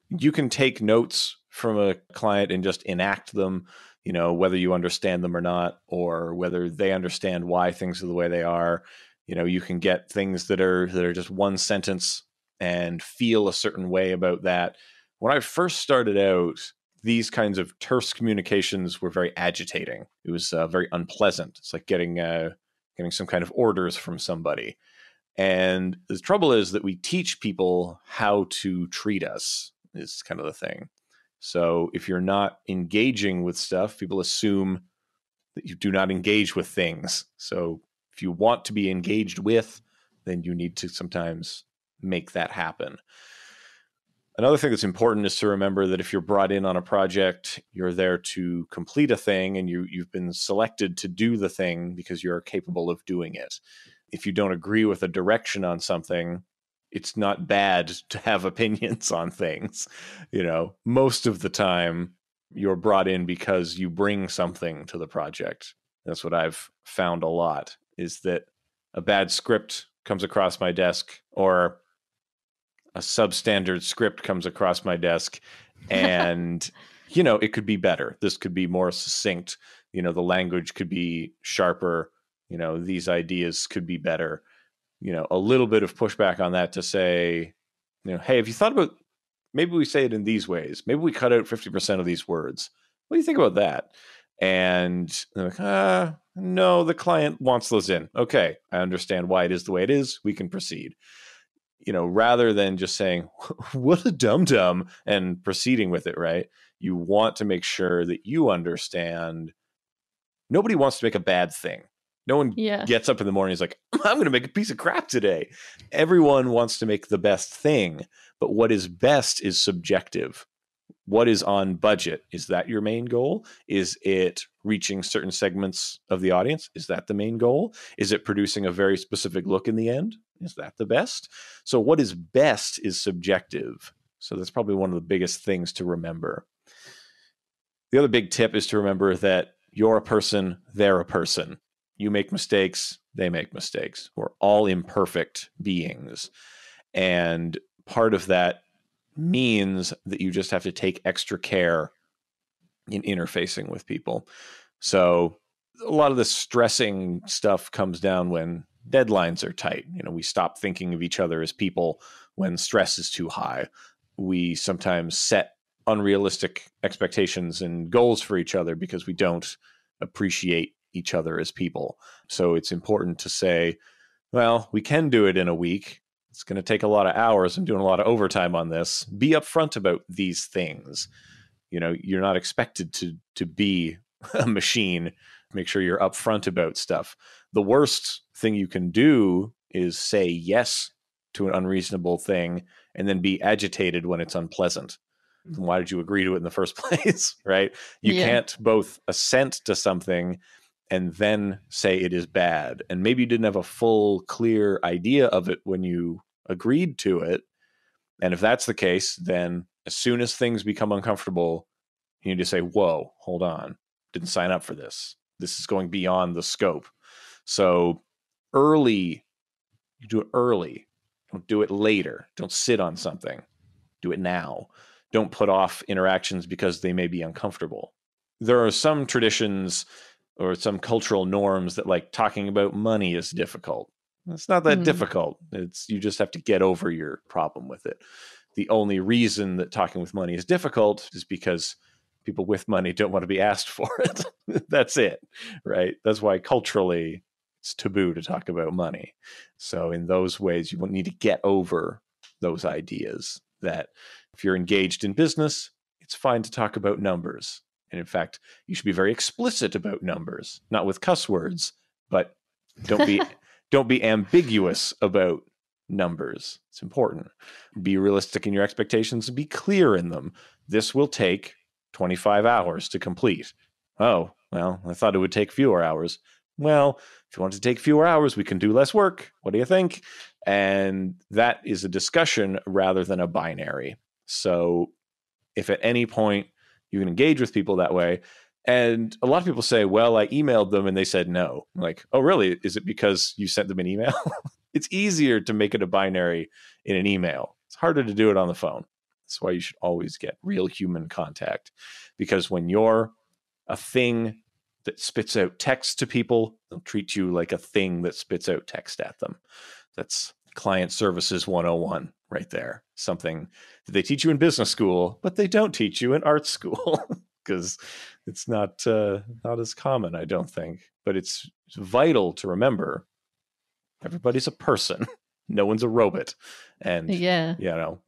You can take notes from a client and just enact them, whether you understand them or not, or whether they understand why things are the way they are. You can get things that are just one sentence and feel a certain way about that. When I first started out, these kinds of terse communications were very agitating. It was very unpleasant. It's like getting some kind of orders from somebody. And the trouble is that we teach people how to treat us, is kind of the thing. So if you're not engaging with stuff, people assume that you do not engage with things. So if you want to be engaged with, then you need to sometimes make that happen. Another thing that's important is to remember that if you're brought in on a project, you're there to complete a thing, and you've been selected to do the thing because you're capable of doing it. If you don't agree with a direction on something, it's not bad to have opinions on things. Most of the time you're brought in because you bring something to the project. That's what I've found a lot, is that a bad script comes across my desk, or a substandard script comes across my desk, and it could be better. This could be more succinct. The language could be sharper. These ideas could be better. A little bit of pushback on that to say, hey, have you thought about, maybe we say it in these ways? Maybe we cut out 50% of these words. What do you think about that? And they're like, no, the client wants those in. Okay, I understand why it is the way it is. We can proceed. Rather than just saying, what a dum-dum, and proceeding with it, right? You want to make sure that you understand nobody wants to make a bad thing. No one gets up in the morning and is like, I'm going to make a piece of crap today. Everyone wants to make the best thing, but what is best is subjective. What is on budget? Is that your main goal? Is it reaching certain segments of the audience? Is that the main goal? Is it producing a very specific look in the end? Is that the best? So what is best is subjective. So that's probably one of the biggest things to remember. The other big tip is to remember that you're a person, they're a person. You make mistakes, they make mistakes. We're all imperfect beings. And part of that means that you just have to take extra care in interfacing with people. So a lot of the stressing stuff comes down when deadlines are tight. We stop thinking of each other as people when stress is too high. We sometimes set unrealistic expectations and goals for each other because we don't appreciate each other as people. So it's important to say, well, we can do it in a week. It's going to take a lot of hours. I'm doing a lot of overtime on this. Be upfront about these things. You're not expected to be a machine. Make sure you're upfront about stuff. The worst thing you can do is say yes to an unreasonable thing and then be agitated when it's unpleasant. Why did you agree to it in the first place, right? You can't both assent to something and then say it is bad. And maybe you didn't have a full, clear idea of it when you agreed to it. And if that's the case, then as soon as things become uncomfortable, you need to say, whoa, hold on. Didn't sign up for this. This is going beyond the scope. So early, you do it early. Don't do it later. Don't sit on something. Do it now. Don't put off interactions because they may be uncomfortable. There are some traditions or some cultural norms that like talking about money is difficult. It's not that difficult. You just have to get over your problem with it. The only reason that talking with money is difficult is because people with money don't want to be asked for it. That's it, right? That's why culturally it's taboo to talk about money. So in those ways, you need to get over those ideas that if you're engaged in business, it's fine to talk about numbers. And in fact, you should be very explicit about numbers, not with cuss words, but don't be ambiguous about numbers. It's important. Be realistic in your expectations and be clear in them. This will take 25 hours to complete. Oh, well, I thought it would take fewer hours. Well, if you want to take fewer hours, we can do less work. What do you think? And that is a discussion rather than a binary. So if at any point you can engage with people that way, and a lot of people say, well, I emailed them and they said no. I'm like, oh, really? Is it because you sent them an email? It's easier to make it a binary in an email. It's harder to do it on the phone. That's why you should always get real human contact. Because when you're a thing that spits out text to people, they'll treat you like a thing that spits out text at them. That's client services 101 right there. Something that they teach you in business school, but they don't teach you in art school because it's not as common, I don't think. But it's vital to remember everybody's a person. No one's a robot. And,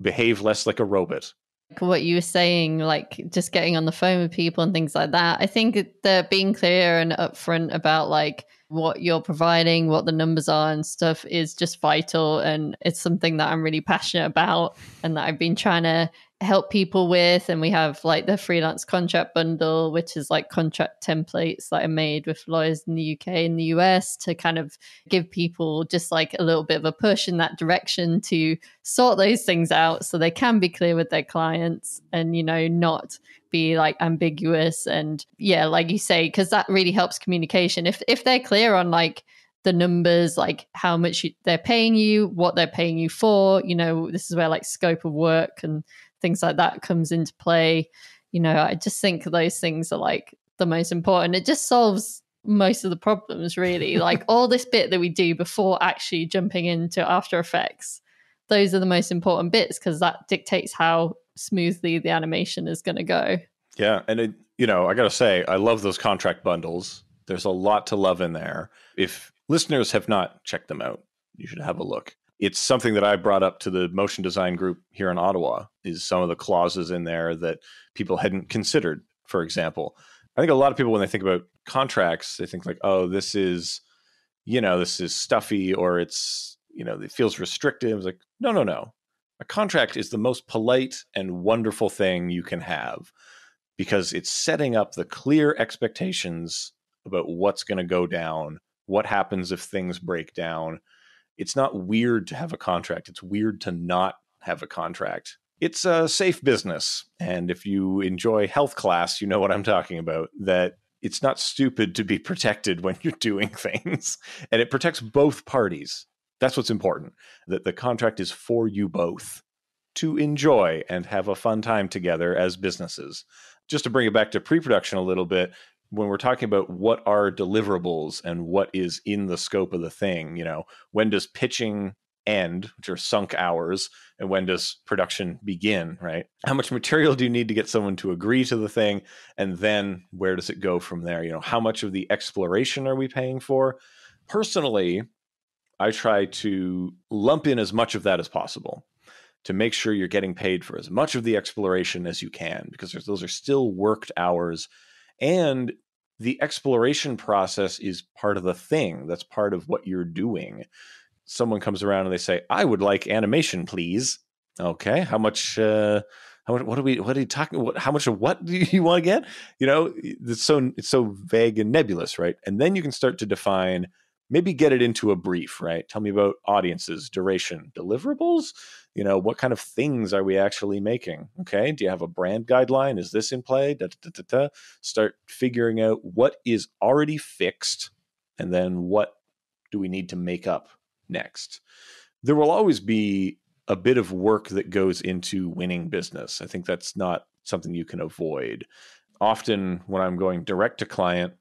behave less like a robot. What you were saying, like just getting on the phone with people and things like that. I think that being clear and upfront about like what you're providing, what the numbers are and stuff is just vital. And it's something that I'm really passionate about and that I've been trying to help people with. And we have like the freelance contract bundle, which is like contract templates that are made with lawyers in the UK and the US to kind of give people just like a little bit of a push in that direction to sort those things out so they can be clear with their clients and, not be like ambiguous. And like you say, because that really helps communication. If they're clear on like the numbers, like how much they're paying you, what they're paying you for, this is where like scope of work and things like that comes into play. I just think those things are like the most important. It just solves most of the problems really. Like all this bit that we do before actually jumping into After Effects, those are the most important bits because that dictates how smoothly the animation is going to go. Yeah. And I got to say, I love those contract bundles. There's a lot to love in there. If listeners have not checked them out, you should have a look. It's something that I brought up to the motion design group here in Ottawa, is some of the clauses in there that people hadn't considered. For example, I think a lot of people, when they think about contracts, they think like, oh, this is stuffy or it's, it feels restrictive. It's like, no. A contract is the most polite and wonderful thing you can have because it's setting up the clear expectations about what's going to go down, what happens if things break down. It's not weird to have a contract. It's weird to not have a contract. It's a safe business. And if you enjoy health class, you know what I'm talking about, that it's not stupid to be protected when you're doing things. And it protects both parties. That's what's important, that the contract is for you both to enjoy and have a fun time together as businesses. Just to bring it back to pre-production a little bit, when we're talking about what are deliverables and what is in the scope of the thing, when does pitching end, which are sunk hours, and when does production begin, right? How much material do you need to get someone to agree to the thing? And then where does it go from there? How much of the exploration are we paying for? Personally, I try to lump in as much of that as possible to make sure you're getting paid for as much of the exploration as you can, because those are still worked hours. And the exploration process is part of the thing. That's part of what you're doing. someone comes around and they say, I would like animation, please. Okay. How much, what are you talking? How much of what do you want to get? It's so vague and nebulous, right? And then you can start to define, maybe get it into a brief, right? Tell me about audiences, duration, deliverables. What kind of things are we actually making? Okay. Do you have a brand guideline? Is this in play? Da, da, da, da, da. Start figuring out what is already fixed, and then what do we need to make up next? There will always be a bit of work that goes into winning business. I think that's not something you can avoid. Often when I'm going direct to client,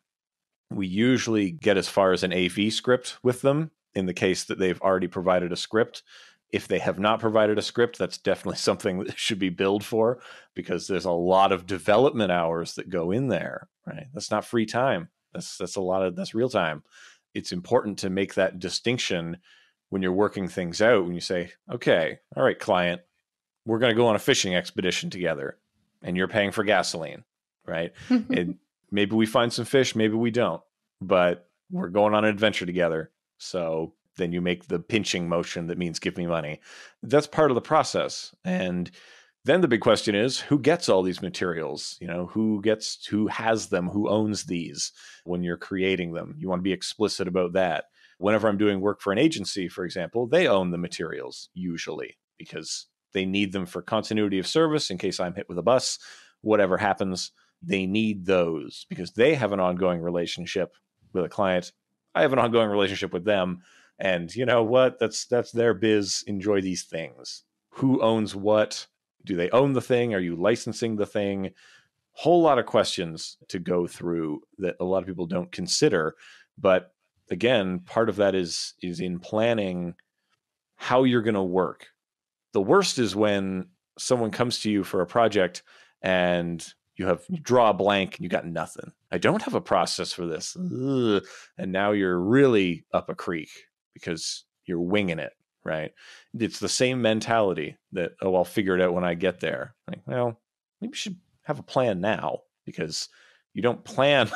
we usually get as far as an AV script with them in the case that they've already provided a script. If they have not provided a script, that's definitely something that should be billed for, because there's a lot of development hours that go in there, right? That's not free time. That's real time. It's important to make that distinction when you're working things out, when you say, okay, all right, client, we're going to go on a fishing expedition together and you're paying for gasoline, right? And maybe we find some fish, maybe we don't, but we're going on an adventure together. So then you make the pinching motion that means give me money. That's part of the process. And then the big question is, who gets all these materials? Who has them? Who owns these when you're creating them? You want to be explicit about that. Whenever I'm doing work for an agency, for example, they own the materials usually because they need them for continuity of service in case I'm hit with a bus, whatever happens. They need those because they have an ongoing relationship with a client. I have an ongoing relationship with them. And you know what? That's their biz. Enjoy these things. Who owns what? Do they own the thing? Are you licensing the thing? Whole lot of questions to go through that a lot of people don't consider. But again, part of that is in planning how you're going to work. The worst is when someone comes to you for a project and you draw a blank and you got nothing. I don't have a process for this. Ugh. And now you're really up a creek because you're winging it, right? It's the same mentality that, I'll figure it out when I get there. Like, well, maybe you should have a plan now, because you don't plan.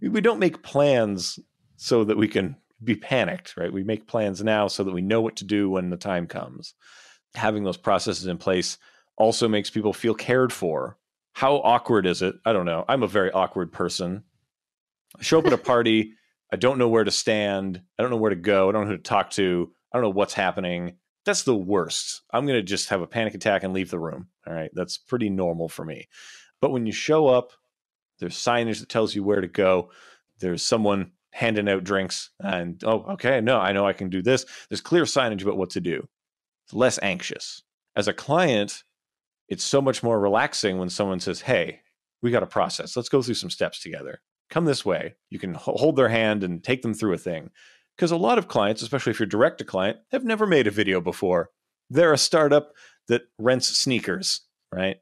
We don't make plans so that we can be panicked, right? We make plans now so that we know what to do when the time comes. Having those processes in place also makes people feel cared for. How awkward is it? I don't know. I'm a very awkward person. I show up at a party. I don't know where to stand. I don't know where to go. I don't know who to talk to. I don't know what's happening. That's the worst. I'm going to just have a panic attack and leave the room. All right. That's pretty normal for me. But when you show up, there's signage that tells you where to go. There's someone handing out drinks and, oh, okay, no, I know I can do this. There's clear signage about what to do. It's less anxious. As a client, it's so much more relaxing when someone says, hey, we got a process. Let's go through some steps together. Come this way. You can hold their hand and take them through a thing. Because a lot of clients, especially if you're direct to client, have never made a video before. They're a startup that rents sneakers, right?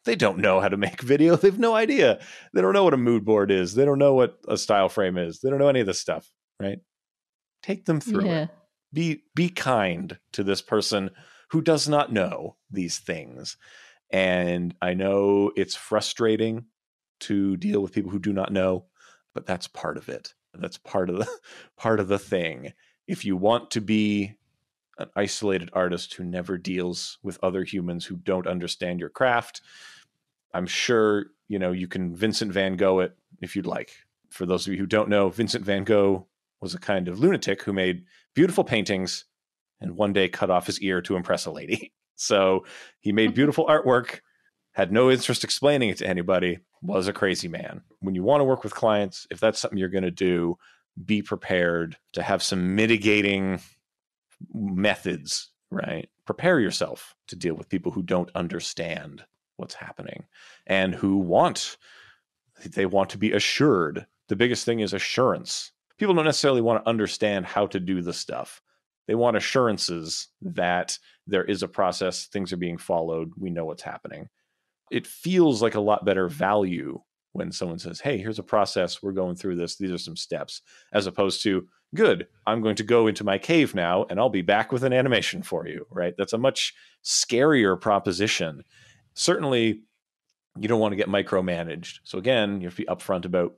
They don't know how to make video. They have no idea. They don't know what a mood board is. They don't know what a style frame is. They don't know any of this stuff, right? Take them through it. Be kind to this person who does not know these things. And I know it's frustrating to deal with people who do not know, but that's part of it. That's part of the thing. If you want to be an isolated artist who never deals with other humans who don't understand your craft, I'm sure, you can Vincent van Gogh it if you'd like. For those of you who don't know, Vincent van Gogh was a kind of lunatic who made beautiful paintings and one day cut off his ear to impress a lady. So he made beautiful artwork, had no interest explaining it to anybody, was a crazy man. When you want to work with clients, if that's something you're going to do, be prepared to have some mitigating methods, right? Prepare yourself to deal with people who don't understand what's happening and who want to be assured. The biggest thing is assurance. People don't necessarily want to understand how to do the stuff. They want assurances that there is a process, things are being followed, we know what's happening. It feels like a lot better value when someone says, hey, here's a process, we're going through this, these are some steps, as opposed to, good, I'm going to go into my cave now and I'll be back with an animation for you, right? That's a much scarier proposition. Certainly, you don't want to get micromanaged. So again, you have to be upfront about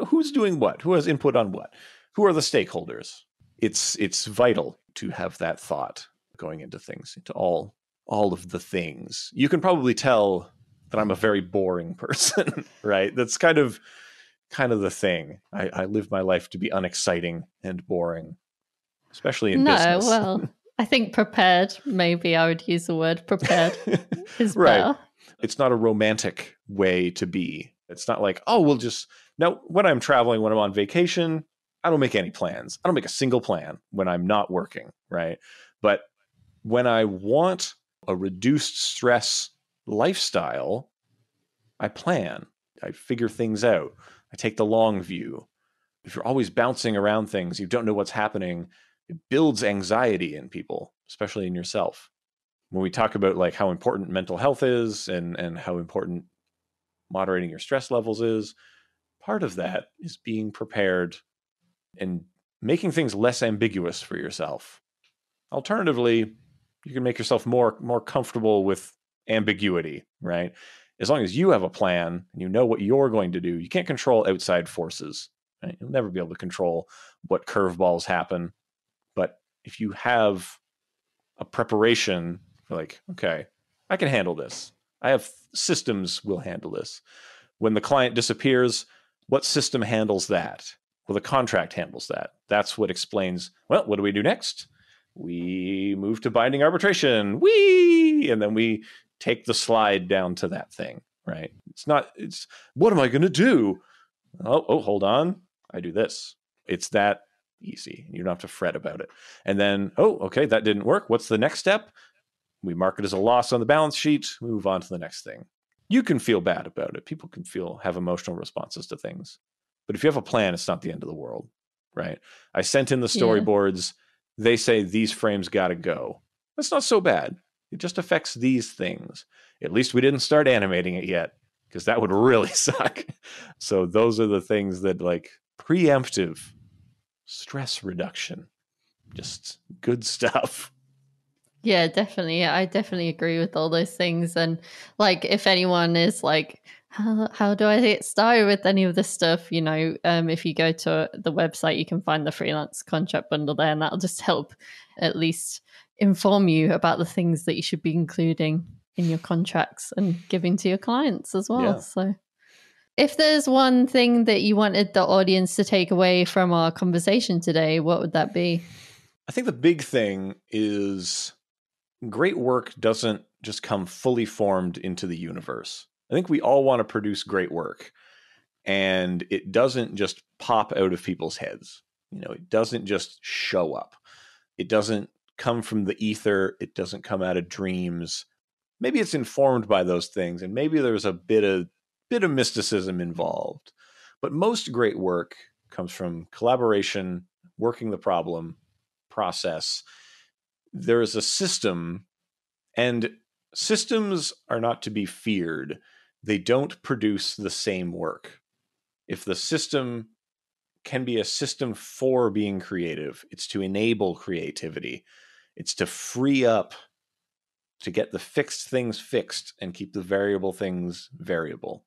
who's doing what, who has input on what, who are the stakeholders. it's vital to have that thought going into things, into all of the things. You can probably tell that I'm a very boring person, right? That's kind of the thing. I live my life to be unexciting and boring, especially in business. Well, I think prepared, maybe I would use the word prepared is right. better. It's not a romantic way to be. It's not like, oh, we'll just... Now, when I'm traveling, when I'm on vacation, I don't make any plans. I don't make a single plan when I'm not working, right? But when I want a reduced stress lifestyle, I plan. I figure things out. I take the long view. If you're always bouncing around things, you don't know what's happening, it builds anxiety in people, especially in yourself. When we talk about like how important mental health is and how important moderating your stress levels is, part of that is being prepared and making things less ambiguous for yourself. Alternatively, you can make yourself more comfortable with ambiguity, right? As long as you have a plan and you know what you're going to do, you can't control outside forces. Right? You'll never be able to control what curveballs happen. But if you have a preparation, like, okay, I can handle this. I have systems will handle this. When the client disappears, what system handles that? Well, the contract handles that. That's what explains, well, what do we do next? We move to binding arbitration. And then we take the slide down to that thing, right? It's what am I going to do? Oh, hold on. I do this. It's that easy. You don't have to fret about it. And then, oh, okay, that didn't work. What's the next step? We mark it as a loss on the balance sheet. We move on to the next thing. You can feel bad about it. People can have emotional responses to things. But if you have a plan, it's not the end of the world, right? I sent in the storyboards. Yeah. They say these frames got to go. That's not so bad. It just affects these things. At least we didn't start animating it yet, because that would really suck. So those are the things that, like, preemptive stress reduction, just good stuff. Yeah, definitely. Yeah, I definitely agree with all those things. And like, if anyone is like, how do I get started with any of this stuff? You know, if you go to the website, you can find the freelance contract bundle there, and that'll just help at least inform you about the things that you should be including in your contracts and giving to your clients as well. Yeah. So if there's one thing that you wanted the audience to take away from our conversation today, what would that be? I think the big thing is great work doesn't just come fully formed into the universe. I think we all want to produce great work, and it doesn't just pop out of people's heads. You know, it doesn't just show up. It doesn't come from the ether. It doesn't come out of dreams. Maybe it's informed by those things, and maybe there's a bit of mysticism involved. But most great work comes from collaboration, working the problem, process. There is a system, and systems are not to be feared. They don't produce the same work. If the system can be a system for being creative, it's to enable creativity. It's to free up, to get the fixed things fixed and keep the variable things variable.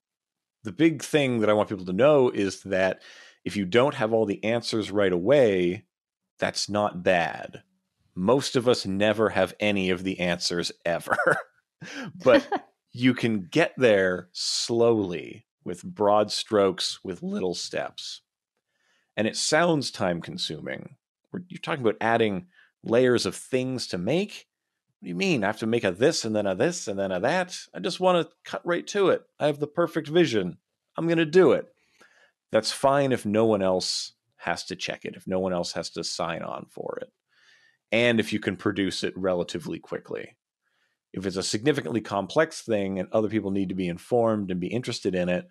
The big thing that I want people to know is that if you don't have all the answers right away, that's not bad. Most of us never have any of the answers ever. But you can get there slowly with broad strokes, with little steps. And it sounds time consuming. You're talking about adding layers of things to make. What do you mean? I have to make a this and then a this and then a that? I just want to cut right to it. I have the perfect vision. I'm going to do it. That's fine if no one else has to check it, if no one else has to sign on for it, and if you can produce it relatively quickly. If it's a significantly complex thing and other people need to be informed and be interested in it,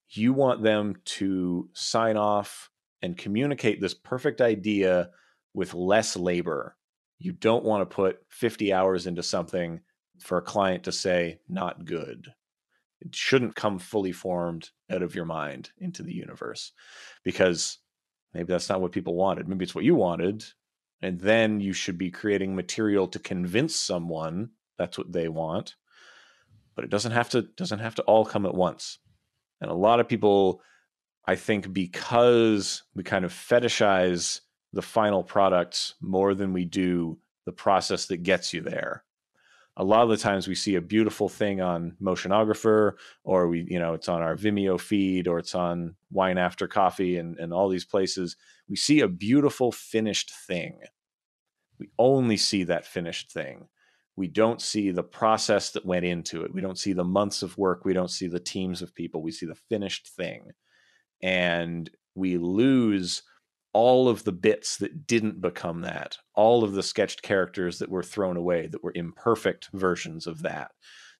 you want them to sign off and communicate this perfect idea with less labor. You don't want to put 50 hours into something for a client to say, not good. It shouldn't come fully formed out of your mind into the universe, because maybe that's not what people wanted. Maybe it's what you wanted. And then you should be creating material to convince someone that's what they want. But it doesn't have to all come at once. And a lot of people, I think, because we kind of fetishize the final products more than we do the process that gets you there. A lot of the times we see a beautiful thing on Motionographer, or it's on our Vimeo feed, or it's on Wine After Coffee and all these places. We see a beautiful finished thing. We only see that finished thing. We don't see the process that went into it. We don't see the months of work. We don't see the teams of people. We see the finished thing. And we lose all of the bits that didn't become that, all of the sketched characters that were thrown away, that were imperfect versions of that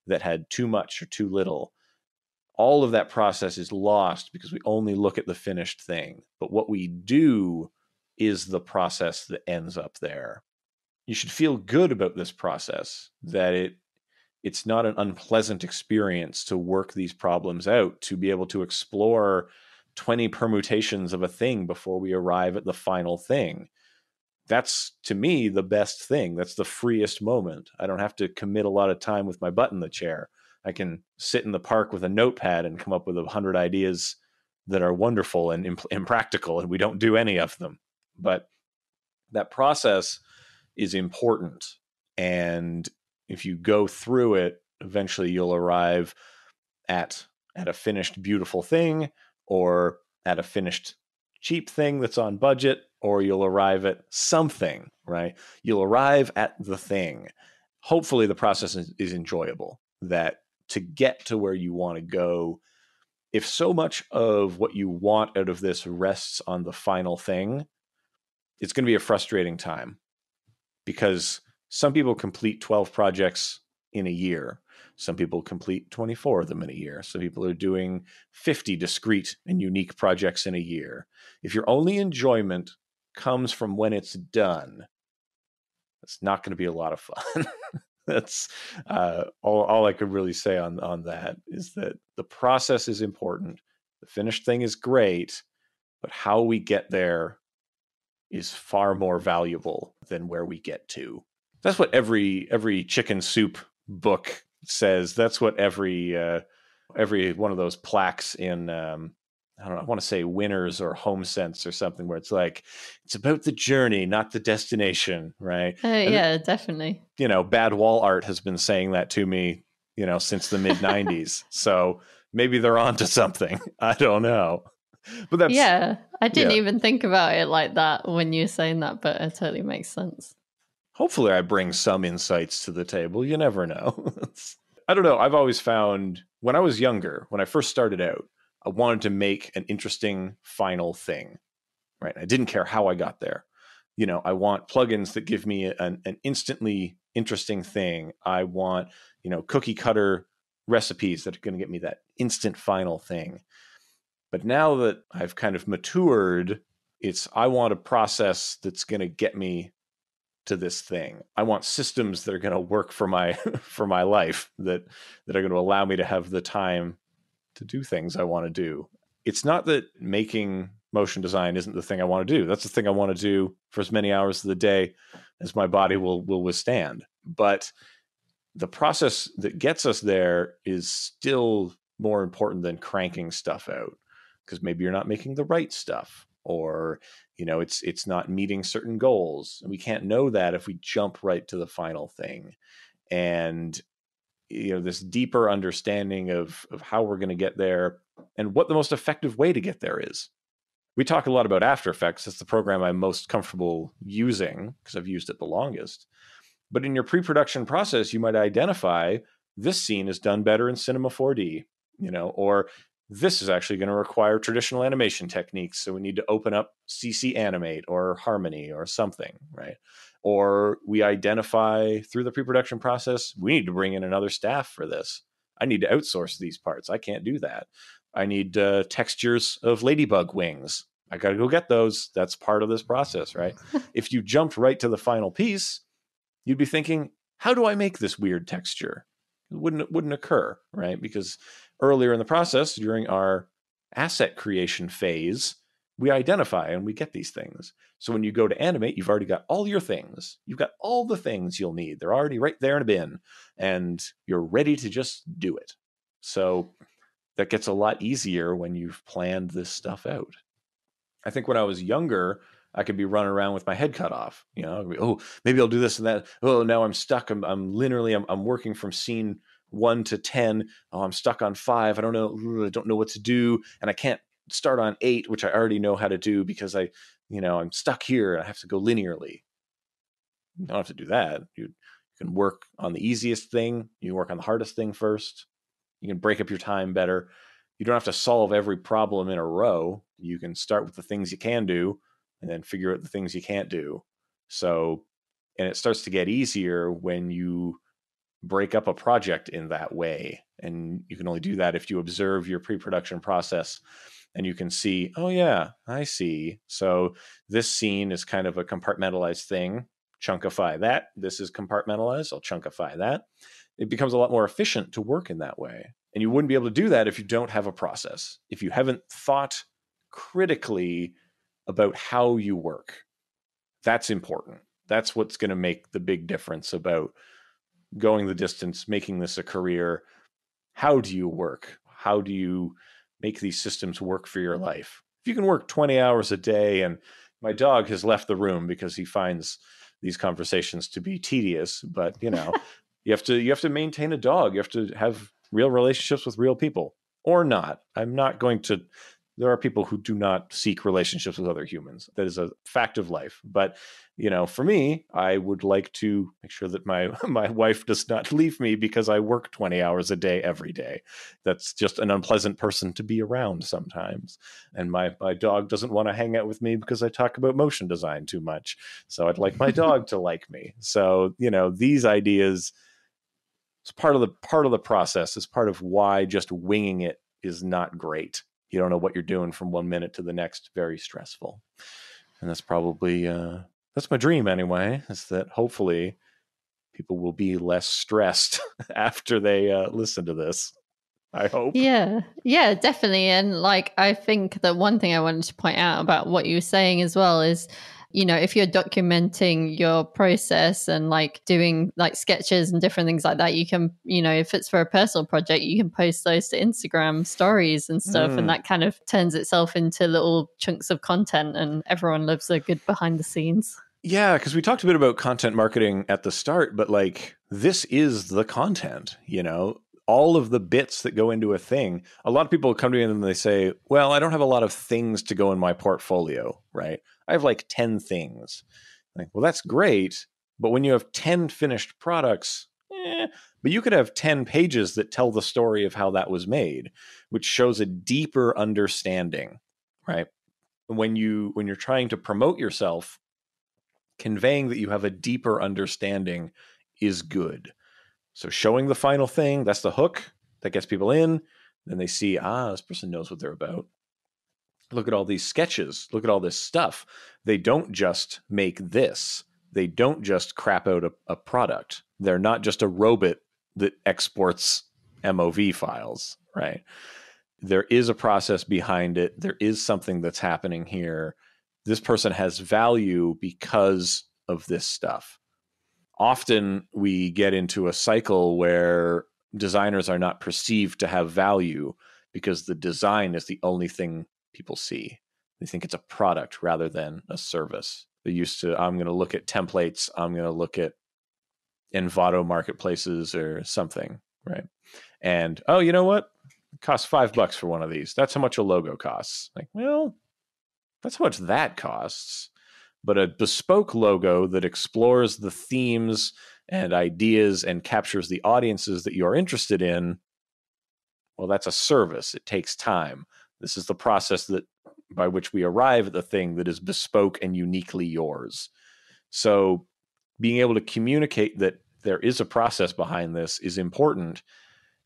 had too much or too little. All of that process is lost because we only look at the finished thing. But what we do is the process that ends up there. You should feel good about this process, that it's not an unpleasant experience to work these problems out, to be able to explore 20 permutations of a thing before we arrive at the final thing. That's, to me, the best thing. That's the freest moment. I don't have to commit a lot of time with my butt in the chair. I can sit in the park with a notepad and come up with 100 ideas that are wonderful and impractical, and we don't do any of them. But that process is important. And if you go through it, eventually you'll arrive at a finished, beautiful thing, or at a finished cheap thing that's on budget, or you'll arrive at something, right? You'll arrive at the thing. Hopefully the process is enjoyable, that to get to where you want to go, if so much of what you want out of this rests on the final thing, it's going to be a frustrating time, because some people complete 12 projects in a year. Some people complete 24 of them in a year. Some people are doing 50 discrete and unique projects in a year. If your only enjoyment comes from when it's done, it's not going to be a lot of fun. That's all I could really say on that, is that the process is important. The finished thing is great, but how we get there is far more valuable than where we get to. That's what every chicken soup book says. That's what every one of those plaques in I don't know, I want to say Winners or Home Sense or something, where it's like, it's about the journey, not the destination, right? Yeah, definitely. Bad wall art has been saying that to me, since the mid 90s. So maybe they're onto something. I don't know. But that's, I didn't even think about it like that when you were saying that, but it totally makes sense. Hopefully I bring some insights to the table. You never know. I don't know. I've always found, when I was younger, when I first started out, I wanted to make an interesting final thing, right? I didn't care how I got there. I want plugins that give me an instantly interesting thing. I want, cookie cutter recipes that are going to get me that instant final thing. But now that I've kind of matured, I want a process that's going to get me to this thing. I want systems that are going to work for my life, that are going to allow me to have the time to do things I want to do. It's not that making motion design isn't the thing I want to do. That's the thing I want to do for as many hours of the day as my body will withstand. But the process that gets us there is still more important than cranking stuff out, because maybe you're not making the right stuff, or it's not meeting certain goals. We can't know that if we jump right to the final thing. And this deeper understanding of how we're going to get there and what the most effective way to get there is. We talk a lot about After Effects. That's the program I'm most comfortable using because I've used it the longest. But in your pre-production process, you might identify this scene is done better in Cinema 4D, or this is actually going to require traditional animation techniques. So we need to open up CC Animate or Harmony or something, right? Or we identify through the pre-production process, we need to bring in another staff for this. I need to outsource these parts. I can't do that. I need textures of ladybug wings. I got to go get those. That's part of this process, right? If you jumped right to the final piece, you'd be thinking, how do I make this weird texture? It wouldn't occur, right? Because earlier in the process, during our asset creation phase, we identify and we get these things. So when you go to animate, you've already got all your things. You've got all the things you'll need. They're already right there in a bin, and you're ready to just do it. So that gets a lot easier when you've planned this stuff out. I think when I was younger, I could be running around with my head cut off. Oh, maybe I'll do this and that. Oh, now I'm stuck. I'm linearly, I'm working from scene 1 to 10. Oh, I'm stuck on 5. I don't know what to do. And I can't start on 8, which I already know how to do because I'm stuck here. I have to go linearly. You don't have to do that. You can work on the easiest thing. You work on the hardest thing first. You can break up your time better. You don't have to solve every problem in a row. You can start with the things you can do and then figure out the things you can't do. So, and it starts to get easier when you break up a project in that way. And you can only do that if you observe your pre-production process and you can see, oh yeah, I see. So this scene is kind of a compartmentalized thing. Chunkify that. This is compartmentalized. I'll chunkify that. It becomes a lot more efficient to work in that way. And you wouldn't be able to do that if you don't have a process, if you haven't thought critically about how you work. That's important. That's what's going to make the big difference about going the distance, making this a career. How do you work? How do you make these systems work for your life? If you can work 20 hours a day, and my dog has left the room because he finds these conversations to be tedious, but you have to maintain a dog. You have to have real relationships with real people, or not. There are people who do not seek relationships with other humans. That is a fact of life. But, for me, I would like to make sure that my wife does not leave me because I work 20 hours a day every day. That's just an unpleasant person to be around sometimes. And my dog doesn't want to hang out with me because I talk about motion design too much. So I'd like my dog to like me. So, these ideas, it's part of the process. It's part of why just winging it is not great. You don't know what you're doing from one minute to the next. Very stressful. And that's probably, that's my dream anyway, is that hopefully people will be less stressed after they listen to this. I hope. Yeah, definitely. And I think that one thing I wanted to point out about what you were saying as well is, if you're documenting your process and doing sketches and different things like that, you can, if it's for a personal project, you can post those to Instagram stories and stuff. And that kind of turns itself into little chunks of content, and everyone loves a good behind the scenes. Yeah, because we talked a bit about content marketing at the start, but this is the content, all of the bits that go into a thing. A lot of people come to me and they say, well, I don't have a lot of things to go in my portfolio, right? I have 10 things. Well, that's great. But when you have 10 finished products, but you could have 10 pages that tell the story of how that was made, which shows a deeper understanding, right? When you're trying to promote yourself, conveying that you have a deeper understanding is good. So showing the final thing, that's the hook that gets people in. Then they see, this person knows what they're about. Look at all these sketches. Look at all this stuff. They don't just make this. They don't just crap out a product. They're not just a robot that exports MOV files, right? There is a process behind it. There is something that's happening here. This person has value because of this stuff. Often we get into a cycle where designers are not perceived to have value because the design is the only thing people see. They think it's a product rather than a service. They used to, I'm going to look at templates. I'm going to look at Envato marketplaces or something, right? And, oh, you know what? It costs $5 for one of these. That's how much a logo costs. Well, that's how much that costs. But a bespoke logo that explores the themes and ideas and captures the audiences that you're interested in, well, that's a service. It takes time. This is the process by which we arrive at the thing that is bespoke and uniquely yours. So being able to communicate that there is a process behind this is important,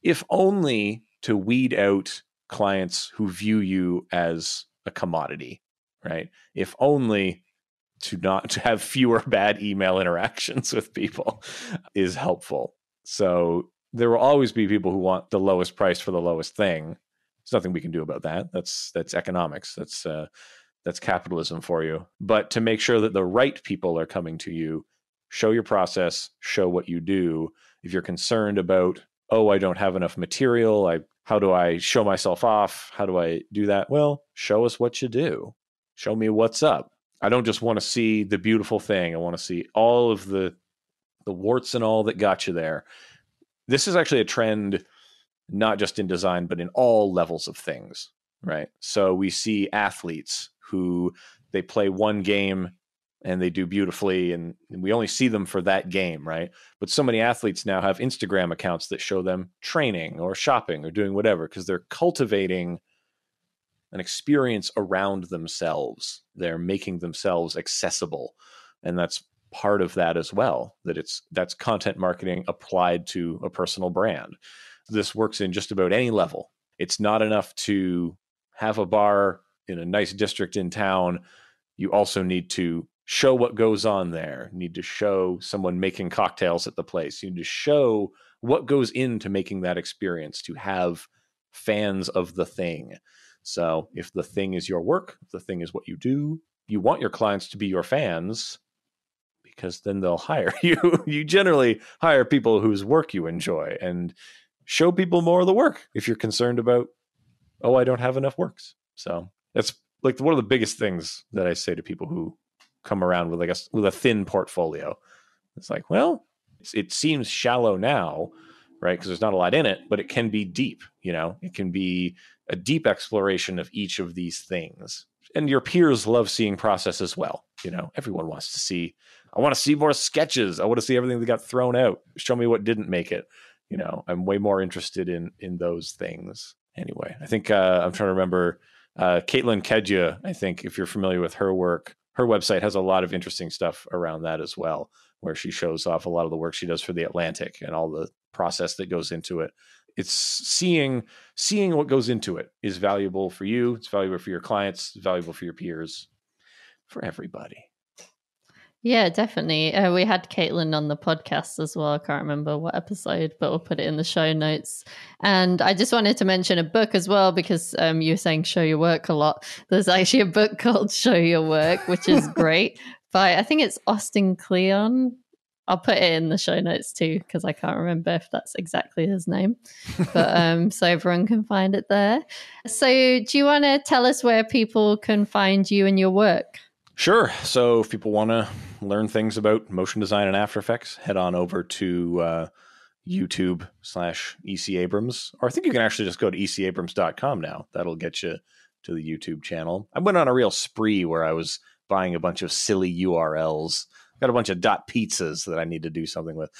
if only to weed out clients who view you as a commodity, right? If only to have fewer bad email interactions with people is helpful. So there will always be people who want the lowest price for the lowest thing. There's nothing we can do about that. That's economics. That's capitalism for you. But to make sure that the right people are coming to you, show your process, show what you do. If you're concerned about, I don't have enough material, how do I show myself off? How do I do that? Well, show us what you do. Show me what's up. I don't just want to see the beautiful thing. I want to see all of the warts and all that got you there. This is actually a trend, not just in design, but in all levels of things, right? So we see athletes who they play one game and they do beautifully, and we only see them for that game, right? But so many athletes now have Instagram accounts that show them training or shopping or doing whatever, because they're cultivating an experience around themselves. They're making themselves accessible. And that's part of that as well, that's content marketing applied to a personal brand. This works in just about any level. It's not enough to have a bar in a nice district in town. You also need to show what goes on there. You need to show someone making cocktails at the place. You need to show what goes into making that experience to have fans of the thing. So if the thing is your work, if the thing is what you do, you want your clients to be your fans, because then they'll hire you. You generally hire people whose work you enjoy, and show people more of the work if you're concerned about, oh, I don't have enough works. So that's like one of the biggest things that I say to people who come around with, I guess, with a thin portfolio. It's like, well, it seems shallow now, right? Because there's not a lot in it, but it can be deep. It can be a deep exploration of each of these things. And your peers love seeing process as well. Everyone wants to see, I want to see more sketches. I want to see everything that got thrown out. Show me what didn't make it. I'm way more interested in those things. Anyway, I think I'm trying to remember Caitlin Kedja. I think if you're familiar with her work, her website has a lot of interesting stuff around that as well, where she shows off a lot of the work she does for The Atlantic and all the process that goes into it. It's seeing what goes into it is valuable for you. It's valuable for your clients. It's valuable for your peers, for everybody. Yeah, definitely. We had Caitlin on the podcast as well. I can't remember what episode, but we'll put it in the show notes. And I just wanted to mention a book as well, because you were saying show your work a lot. There's actually a book called Show Your Work, which is great. But I think it's Austin Kleon. I'll put it in the show notes too, because I can't remember if that's exactly his name. But so everyone can find it there. So do you want to tell us where people can find you and your work? Sure. So if people want to learn things about motion design and After Effects, head on over to YouTube/EC Abrams. Or I think you can actually just go to ecabrams.com now. That'll get you to the YouTube channel. I went on a real spree where I was buying a bunch of silly URLs. Got a bunch of .pizzas that I need to do something with.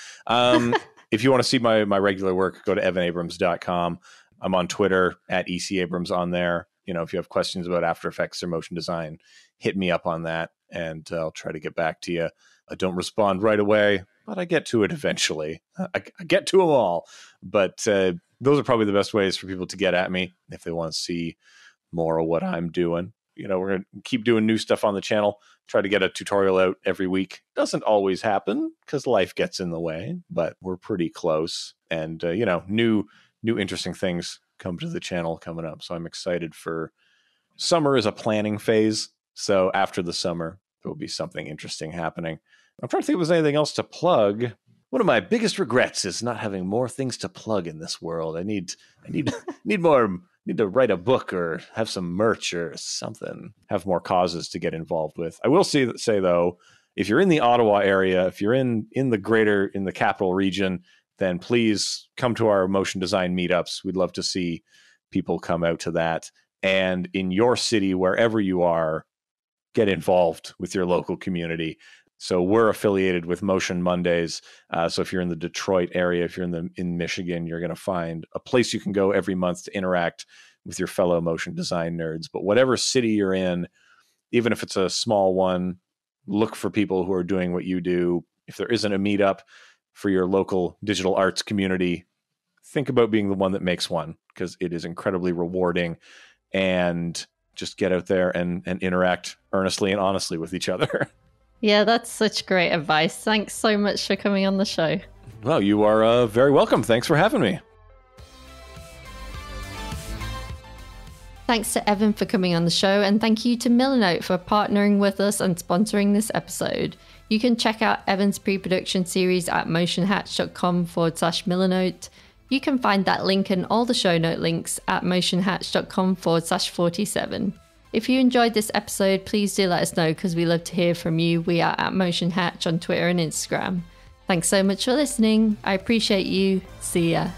If you want to see my regular work, go to evanabrams.com. I'm on Twitter @ECAbrams on there. If you have questions about After Effects or motion design, hit me up on that, and I'll try to get back to you. I don't respond right away, but I get to it eventually. I get to them all. But those are probably the best ways for people to get at me if they want to see more of what I'm doing. We're going to keep doing new stuff on the channel, try to get a tutorial out every week. Doesn't always happen because life gets in the way, but we're pretty close. And, new interesting things come to the channel coming up. So I'm excited for summer is a planning phase. So after the summer, there will be something interesting happening. I'm trying to think if there's anything else to plug. One of my biggest regrets is not having more things to plug in this world. I need more. Need to write a book or have some merch or something. Have more causes to get involved with. I will say though, if you're in the Ottawa area, if you're in the capital region, then please come to our motion design meetups. We'd love to see people come out to that. And in your city, wherever you are, get involved with your local community. So we're affiliated with Motion Mondays. So if you're in the Detroit area, if you're in Michigan, you're going to find a place you can go every month to interact with your fellow motion design nerds. But whatever city you're in, even if it's a small one, look for people who are doing what you do. If there isn't a meetup for your local digital arts community, think about being the one that makes one, because it is incredibly rewarding. And just get out there and interact earnestly and honestly with each other. Yeah, that's such great advice. Thanks so much for coming on the show. Well, you are very welcome. Thanks for having me. Thanks to Evan for coming on the show, and thank you to Milanote for partnering with us and sponsoring this episode. You can check out Evan's pre-production series at motionhatch.com/Milanote. You can find that link and all the show note links at motionhatch.com/47. If you enjoyed this episode, please do let us know because we love to hear from you. We are at Motion Hatch on Twitter and Instagram. Thanks so much for listening. I appreciate you. See ya.